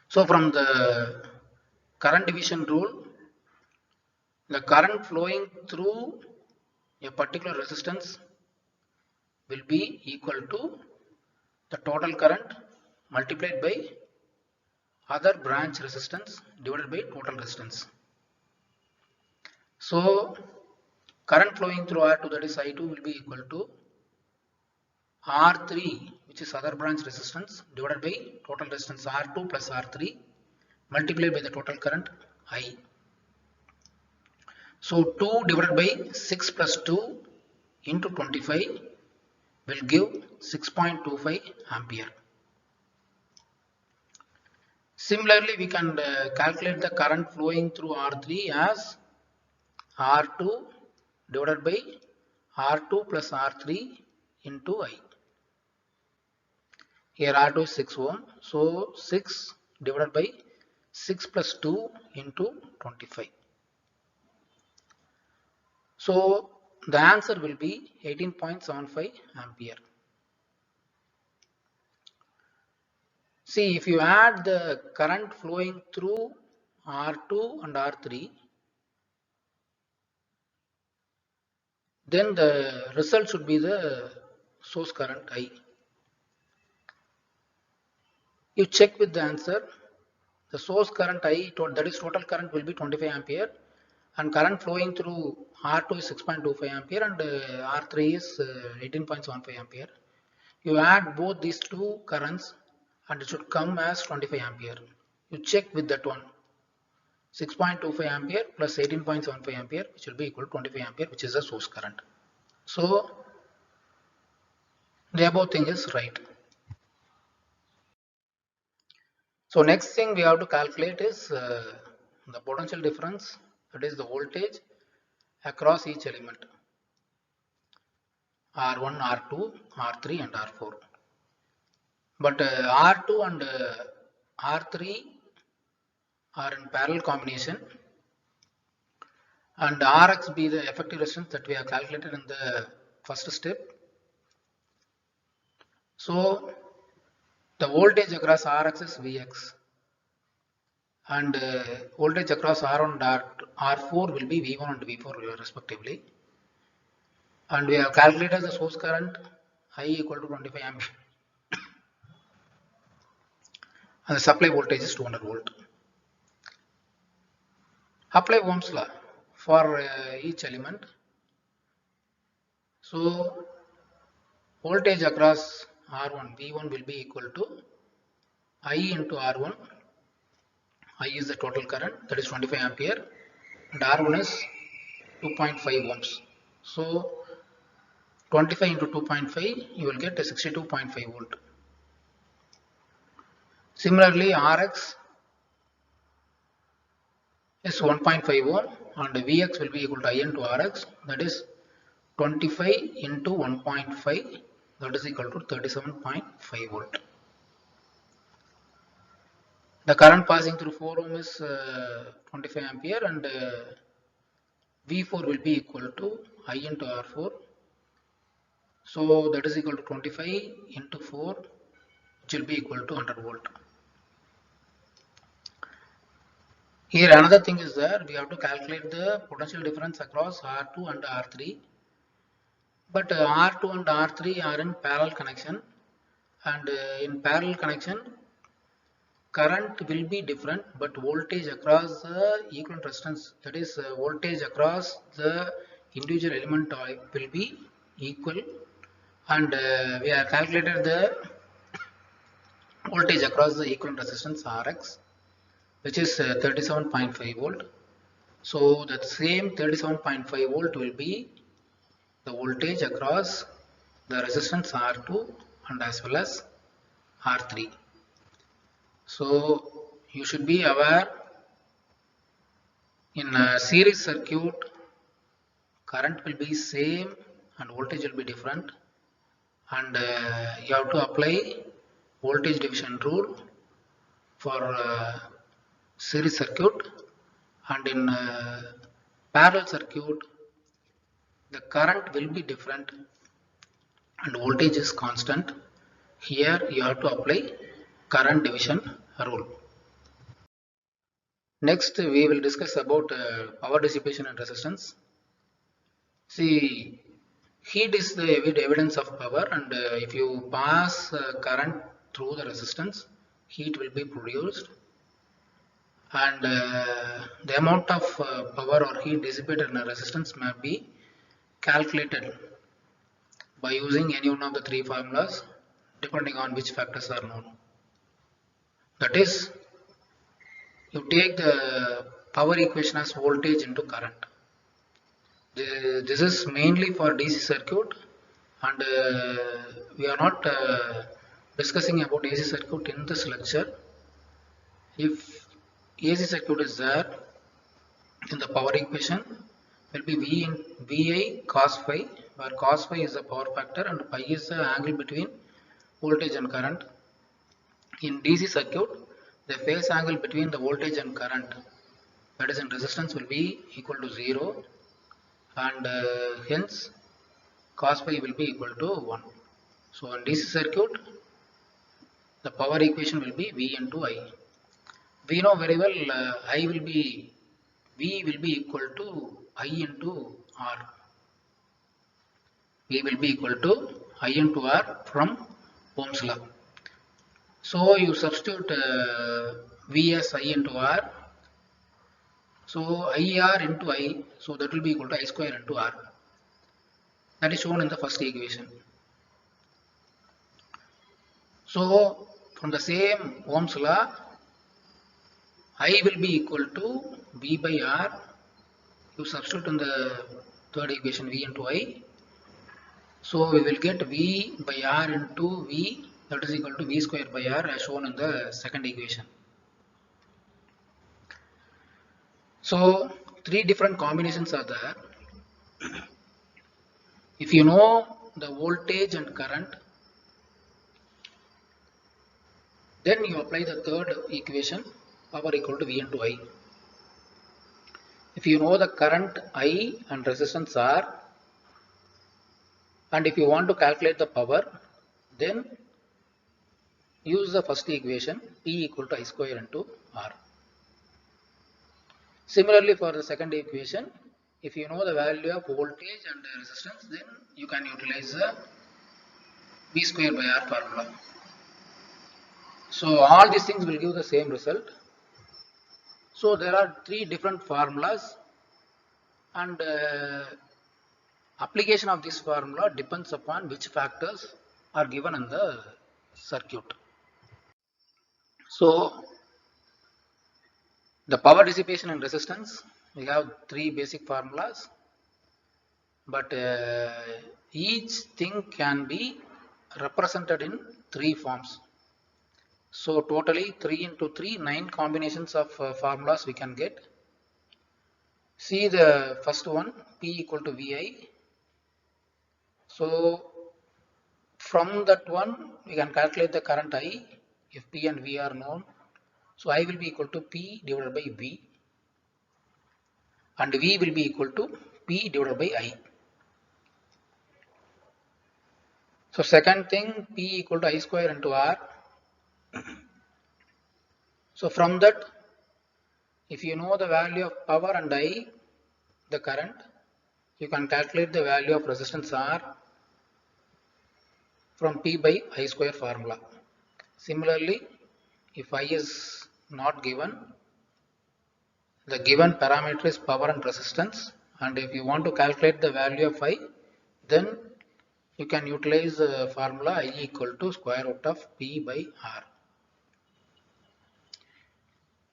So from the current division rule, the current flowing through a particular resistance will be equal to the total current multiplied by other branch resistance divided by total resistance. So current flowing through R2, that is I2, will be equal to R3, which is other branch resistance, divided by total resistance R2 plus R3 multiplied by the total current I. So 2 divided by 6 plus 2 into 25 will give 6.25 ampere. Similarly, we can calculate the current flowing through R3 as R2 divided by R2 plus R3 into I. Here R2 is 6 ohm, so 6 divided by 6 plus 2 into 25. So the answer will be 18.75 ampere. See, if you add the current flowing through R2 and R3, then the result should be the source current I. You check with the answer. The source current I, that is total current, will be 25 ampere, and current flowing through R2 is 6.25 ampere and R3 is 18.75 ampere. You add both these two currents and it should come as 25 ampere. You check with that one. 6.25 ampere plus 18.75 ampere, which will be equal to 25 ampere, which is the source current. So the above thing is right. So next thing we have to calculate is the potential difference, that is the voltage across each element, R1, R2, R3 and R4. But R2 and R3 are in parallel combination, and Rx be the effective resistance that we have calculated in the first step. So the voltage across Rx is Vx, and voltage across R1 and R4 will be V1 and V4 respectively. And we have calculated the source current I equal to 25 ampere, and the supply voltage is 200 volt. Apply Ohm's law for each element. So voltage across R1 V1 will be equal to I into R1. I is the total current, that is 25 ampere, and R1 is 2.5 ohms. So 25 into 2.5, you will get a 62.5 volt. Similarly, Rx is 1.5 ohm and Vx will be equal to I into Rx, that is 25 into 1.5, that is equal to 37.5 volt. The current passing through 4 ohm is 25 ampere and V4 will be equal to I into R4. So that is equal to 25 into 4, which will be equal to 100 volt. Here another thing is that we have to calculate the potential difference across R2 and R3. But R2 and R3 are in parallel connection, and in parallel connection current will be different, but voltage across the equivalent resistance, that is voltage across the individual element will be equal, and we have calculated the voltage across the equivalent resistance Rx, which is 37.5 volt. So that same 37.5 volt will be the voltage across the resistance R2 and as well as R3. So you should be aware, in a series circuit current will be same and voltage will be different, and you have to apply voltage division rule for series circuit, and in parallel circuit the current will be different and voltage is constant. Here you have to apply current division rule. Next we will discuss about power dissipation and resistance. See, heat is the evidence of power, and if you pass current through the resistance, heat will be produced, and the amount of power or heat dissipated in a resistance may be calculated by using any one of the three formulas depending on which factors are known. That is, you take the power equation as voltage into current. This is mainly for DC circuit, and we are not discussing about AC circuit in this lecture. If AC circuit is there, then the power equation will be VI cos phi, where cos phi is the power factor and pi is the angle between voltage and current. In DC circuit, the phase angle between the voltage and current, that is in resistance, will be equal to 0, and hence cos phi will be equal to 1. So in DC circuit, the power equation will be V into I. We know very well V will be equal to I into R. V will be equal to I into R from Ohm's law. So you substitute V as I into R. So IR into I, so that will be equal to I square into R. That is shown in the first equation. So from the same Ohm's law, I will be equal to V by R. You substitute in the third equation V into I. So we will get V by R into V, that is equal to V square by R, as shown in the second equation. So three different combinations are there. If you know the voltage and current, then you apply the third equation, power equal to V into I. If you know the current I and resistance R, and if you want to calculate the power, then use the first equation, P equal to I square into R. Similarly, for the second equation, if you know the value of voltage and resistance, then you can utilize the V square by R formula. So all these things will give the same result. So there are three different formulas, and Application of this formula depends upon which factors are given in the circuit. So the power dissipation and resistance, we have three basic formulas, but each thing can be represented in three forms. So totally 3 into 3, 9 combinations of formulas we can get. See the first one, P equal to VI. So from that one we can calculate the current I if P and V are known. So I will be equal to P divided by V, and V will be equal to P divided by I. So second thing, P equal to I square into R. So from that, if you know the value of power and I, the current, you can calculate the value of resistance R from P by I square formula. Similarly, if I is not given, the given parameter is power and resistance, and if you want to calculate the value of I, then you can utilize the formula I equal to square root of P by R.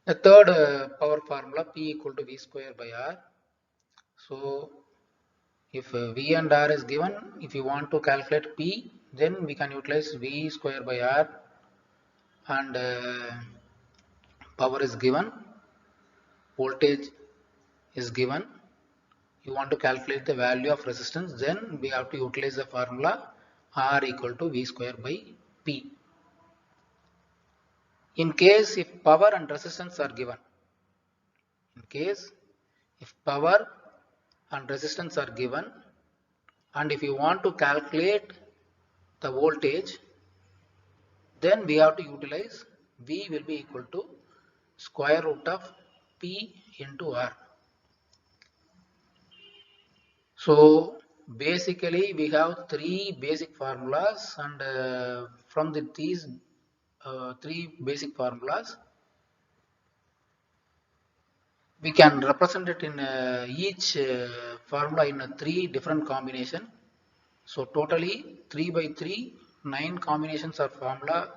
The third power formula, P equal to V square by R. So if V and R is given, if you want to calculate P, then we can utilize V square by R, and power is given, voltage is given. You want to calculate the value of resistance, then we have to utilize the formula R equal to V square by P. In case if power and resistance are given, in case if power and resistance are given, and if you want to calculate the voltage, then we have to utilize V will be equal to square root of P into R. So basically we have three basic formulas, and from these three basic formulas we can represent it in each formula in three different combination. So totally 3 by 3, 9 combinations of formula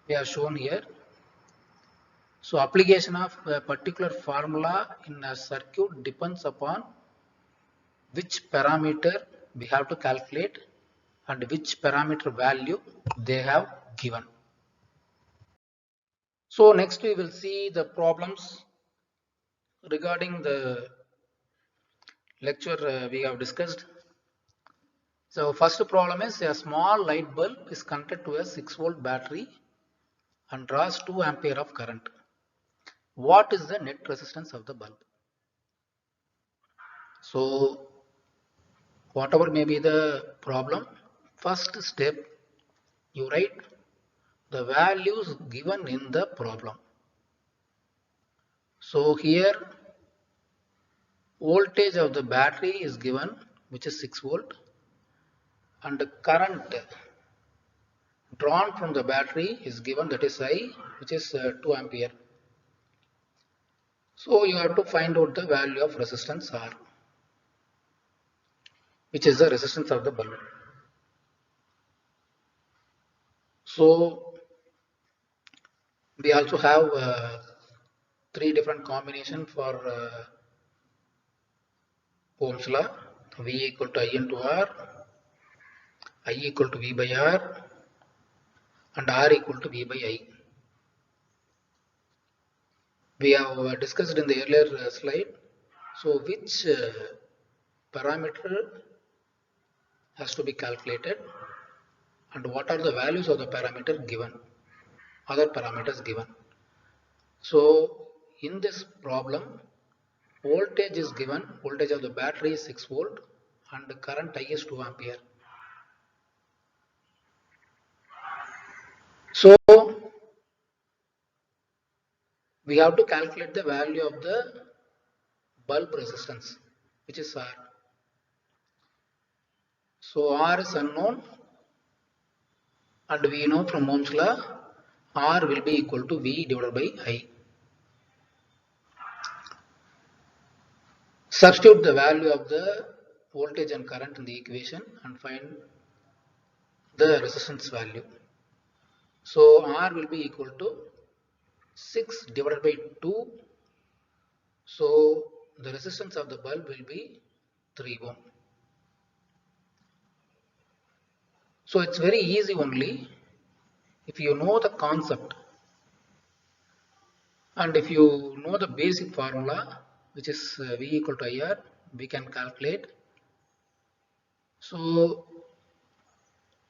we have shown here. So application of a particular formula in a circuit depends upon which parameter we have to calculate and which parameter value they have given. So next we will see the problems regarding the lecture we have discussed. So first problem is a small light bulb is connected to a 6-volt battery and draws 2 ampere of current. What is the net resistance of the bulb? So whatever may be the problem, first step you write the values given in the problem. So here voltage of the battery is given, which is 6 volt, and the current drawn from the battery is given, that is I, which is 2 ampere. So you have to find out the value of resistance R, which is the resistance of the bulb. So we also have three different combination for Ohm's law. V equal to I into R, I equal to V by R, and R equal to V by I. We have discussed in the earlier slide. So which parameter has to be calculated and what are the values of the parameter given, other parameters given. So in this problem, voltage is given, voltage of the battery is 6 volt and the current I is 2 ampere. So we have to calculate the value of the bulb resistance, which is R. So R is unknown, and we know from Ohm's law R will be equal to V divided by I. Substitute the value of the voltage and current in the equation and find the resistance value. So R will be equal to 6 divided by 2. So the resistance of the bulb will be 3 ohm. So it's very easy only if you know the concept and if you know the basic formula, which is V equal to IR, we can calculate. So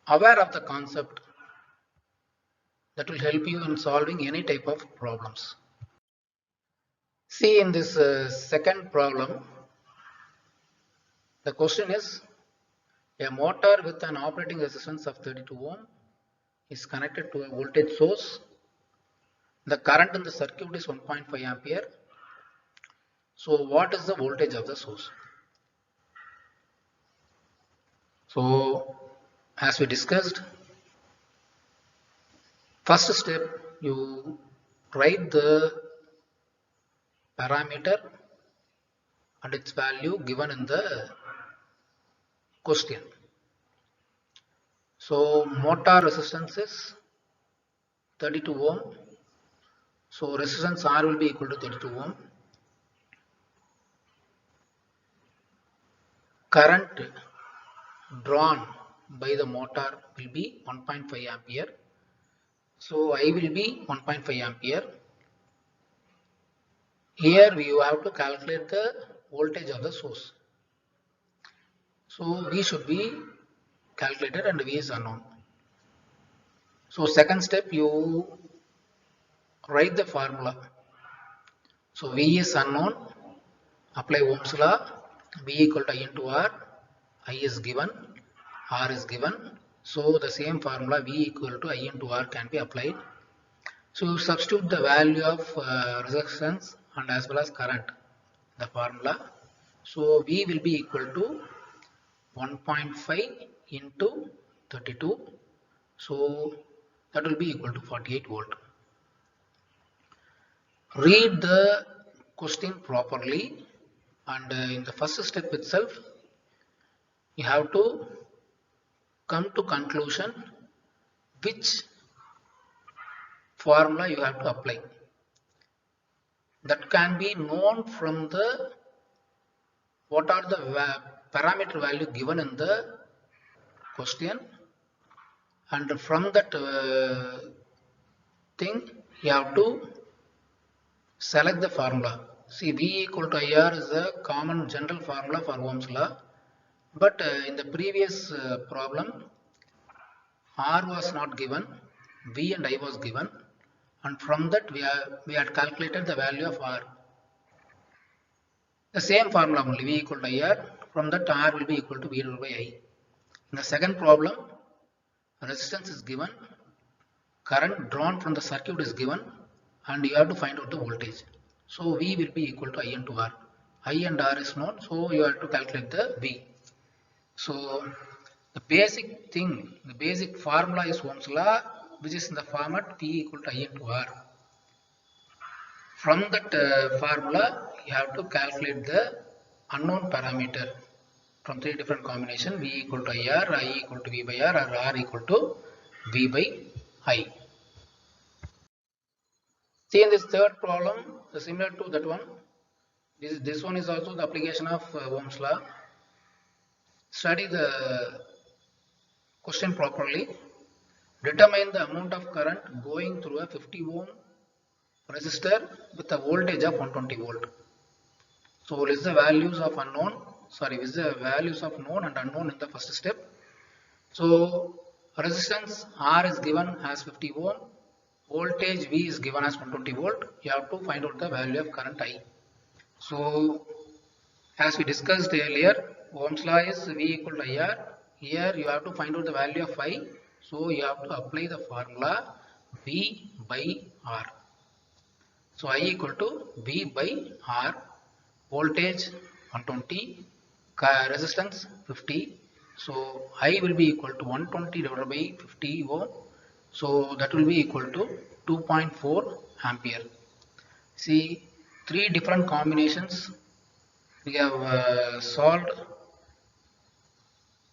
aware of the concept, that will help you in solving any type of problems. See, in this second problem, the question is a motor with an operating resistance of 32 ohm is connected to a voltage source. The current in the circuit is 1.5 ampere. So what is the voltage of the source? So as we discussed, first step, you write the parameter and its value given in the question. So motor resistance is 32 ohm. So resistance R will be equal to 32 ohm. Current drawn by the motor will be 1.5 ampere. So I will be 1.5 ampere. Here we have to calculate the voltage of the source. So V should be calculated and V is unknown. So second step, you write the formula. So V is unknown, apply Ohm's law, V equal to I into R, I is given, R is given. So the same formula V equal to I into R can be applied. So you substitute the value of resistance and as well as current, the formula. So V will be equal to 1.5 into 32. So that will be equal to 48 volt. Read the question properly, and in the first step itself you have to come to conclusion which formula you have to apply. That can be known from the what are the parameter value given in the question, and from that thing you have to select the formula. See, V equal to IR is a common general formula for Ohm's law, but in the previous problem R was not given, V and I was given, and from that we had calculated the value of R. The same formula only, V equal to IR, from that R will be equal to V divided by I. In the second problem, resistance is given, current drawn from the circuit is given, and you have to find out the voltage. So V will be equal to I into R. I and R is known, so you have to calculate the V. So the basic thing, the basic formula is Ohm's law, which is in the format P equal to I into R. From that formula, you have to calculate the unknown parameter from three different combinations: V equal to IR, I equal to V by R, or R equal to V by I. See, in this third problem, similar to that one, this one is also the application of Ohm's law. Study the question properly. Determine the amount of current going through a 50 ohm resistor with a voltage of 120 volt. So list the values of list the values of known and unknown in the first step. So resistance R is given as 50 ohm, voltage V is given as 120 volt. You have to find out the value of current I. So as we discussed earlier, Ohm's law is V equal to IR. Here you have to find out the value of I. So you have to apply the formula V by R. So I equal to V by R, voltage 120, resistance 50. So I will be equal to 120 divided by 50 ohm. So that will be equal to 2.4 ampere. See, three different combinations we have solved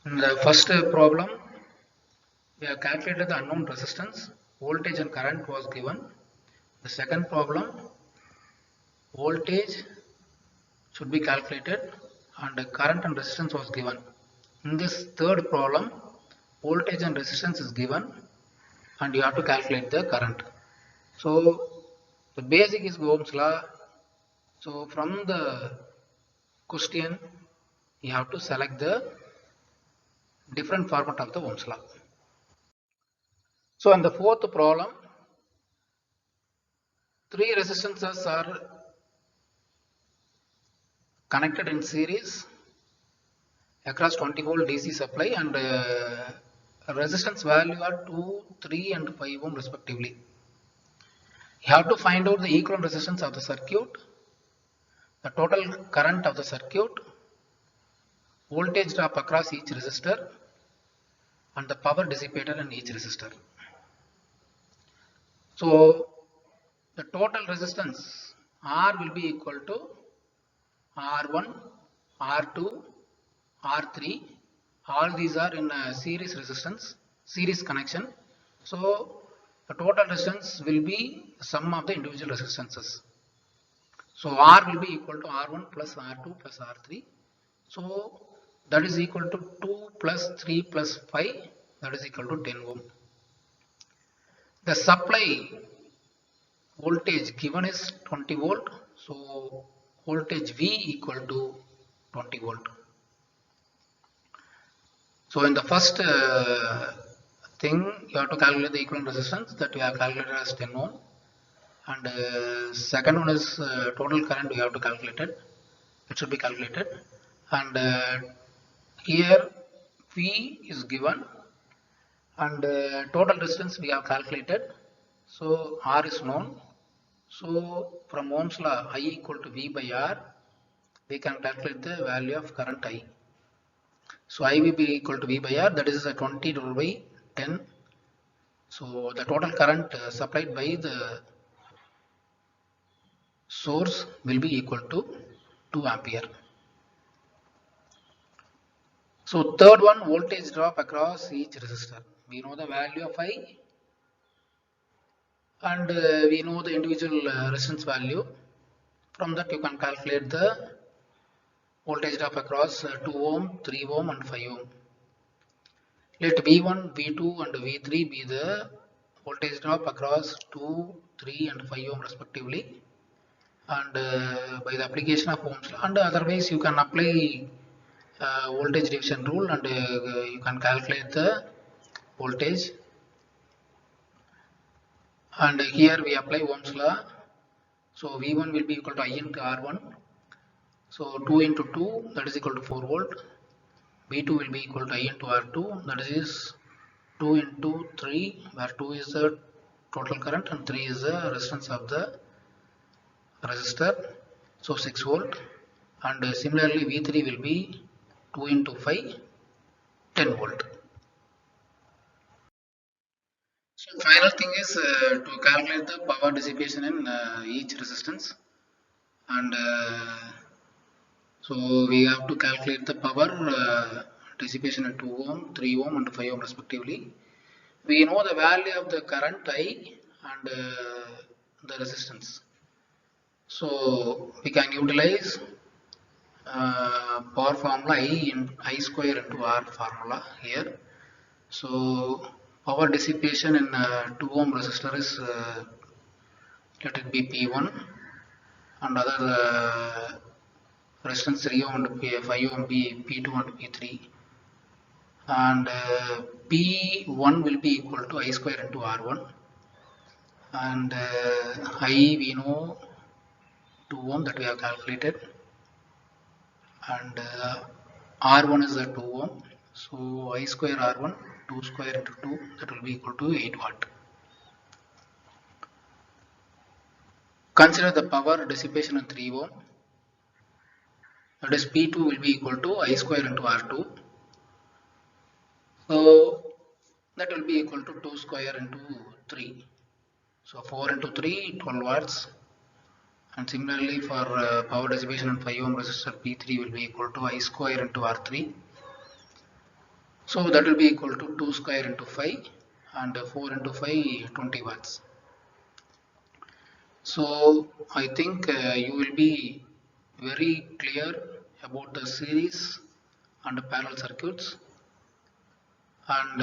In the first problem, we have calculated the unknown resistance, voltage and current was given. The second problem, voltage should be calculated and the current and resistance was given. In this third problem, voltage and resistance is given and you have to calculate the current. So the basic is Ohm's law. So from the question, you have to select the different format of the Ohm's law. So in the fourth problem, three resistances are connected in series across 20 volt DC supply and resistance value are 2, 3 and 5 ohm respectively. You have to find out the equivalent resistance of the circuit, the total current of the circuit, voltage drop across each resistor and the power dissipated in each resistor. So the total resistance R will be equal to R1, R2, R3. All these are in a series resistance, series connection. So the total resistance will be the sum of the individual resistances. So R will be equal to R1 plus R2 plus R3. So that is equal to 2 plus 3 plus 5, that is equal to 10 ohm. The supply voltage given is 20 volt. So voltage V equal to 20 volt. So in the first thing, you have to calculate the equivalent resistance that we have calculated as 10 ohm. And second one is total current we have to calculate it. It should be calculated. And here V is given and total resistance we have calculated. So R is known. So from Ohm's law I equal to V by R, we can calculate the value of current I. So I will be equal to V by R, that is 20 divided by 10. So the total current supplied by the source will be equal to 2 ampere. So third one, voltage drop across each resistor. We know the value of I and we know the individual resistance value. From that you can calculate the voltage drop across 2 ohm, 3 ohm and 5 ohm. Let V1, V2 and V3 be the voltage drop across 2, 3 and 5 ohm respectively. And by the application of Ohm's law, and otherwise you can apply voltage division rule and you can calculate the voltage. And here we apply Ohm's law. So V1 will be equal to I into R1. So 2 into 2, that is equal to 4 volt. V2 will be equal to I into R2, that is 2 into 3, where 2 is the total current and 3 is the resistance of the resistor. So 6 volt. And similarly V3 will be 2 into 5, 10 volt. So final thing is to calculate the power dissipation in each resistance, and so we have to calculate the power dissipation in 2 ohm, 3 ohm and 5 ohm respectively. We know the value of the current I and the resistance. So we can utilize power formula I square into R formula here. So power dissipation in 2 ohm resistor is let it be P1 and other resistance 3 ohm and 5 ohm be P2 and P3, and P1 will be equal to I square into R1, and I we know 2 ohm that we have calculated, and R1 is the 2 ohm, so I square R1 2 square into 2, that will be equal to 8 watt. Consider the power dissipation in 3 ohm, that is P2 will be equal to I square into R2. So that will be equal to 2 square into 3. So 4 into 3, 12 watts. And similarly for power dissipation in 5 ohm resistor, P3 will be equal to I square into R3. So that will be equal to 2 square into 5 and 4 into 5 20 watts. So I think you will be very clear about the series and parallel circuits, and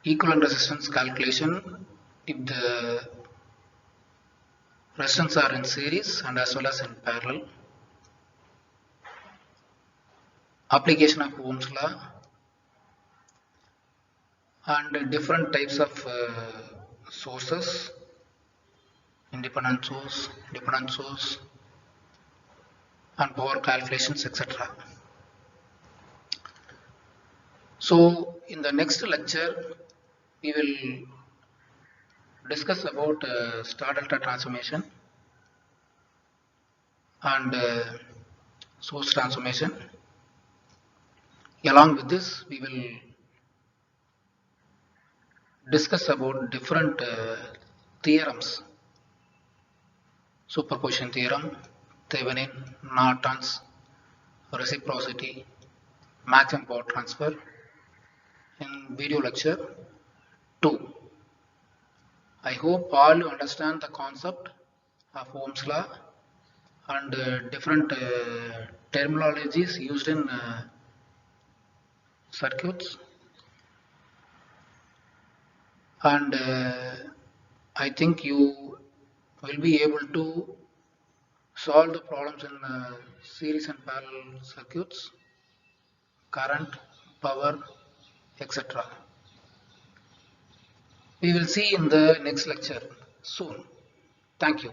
equivalent resistance calculation if the resistance are in series and as well as in parallel, application of Ohm's law, and different types of sources, dependent source, and power calculations, etc. So in the next lecture we will discuss about star delta transformation and source transformation. Along with this, we will discuss about different theorems: superposition theorem, Thevenin, Norton's, reciprocity, maximum power transfer in video lecture 2. I hope all you understand the concept of Ohm's law and different terminologies used in circuits, and I think you will be able to solve the problems in series and parallel circuits, current, power, etc. We will see in the next lecture soon. Thank you.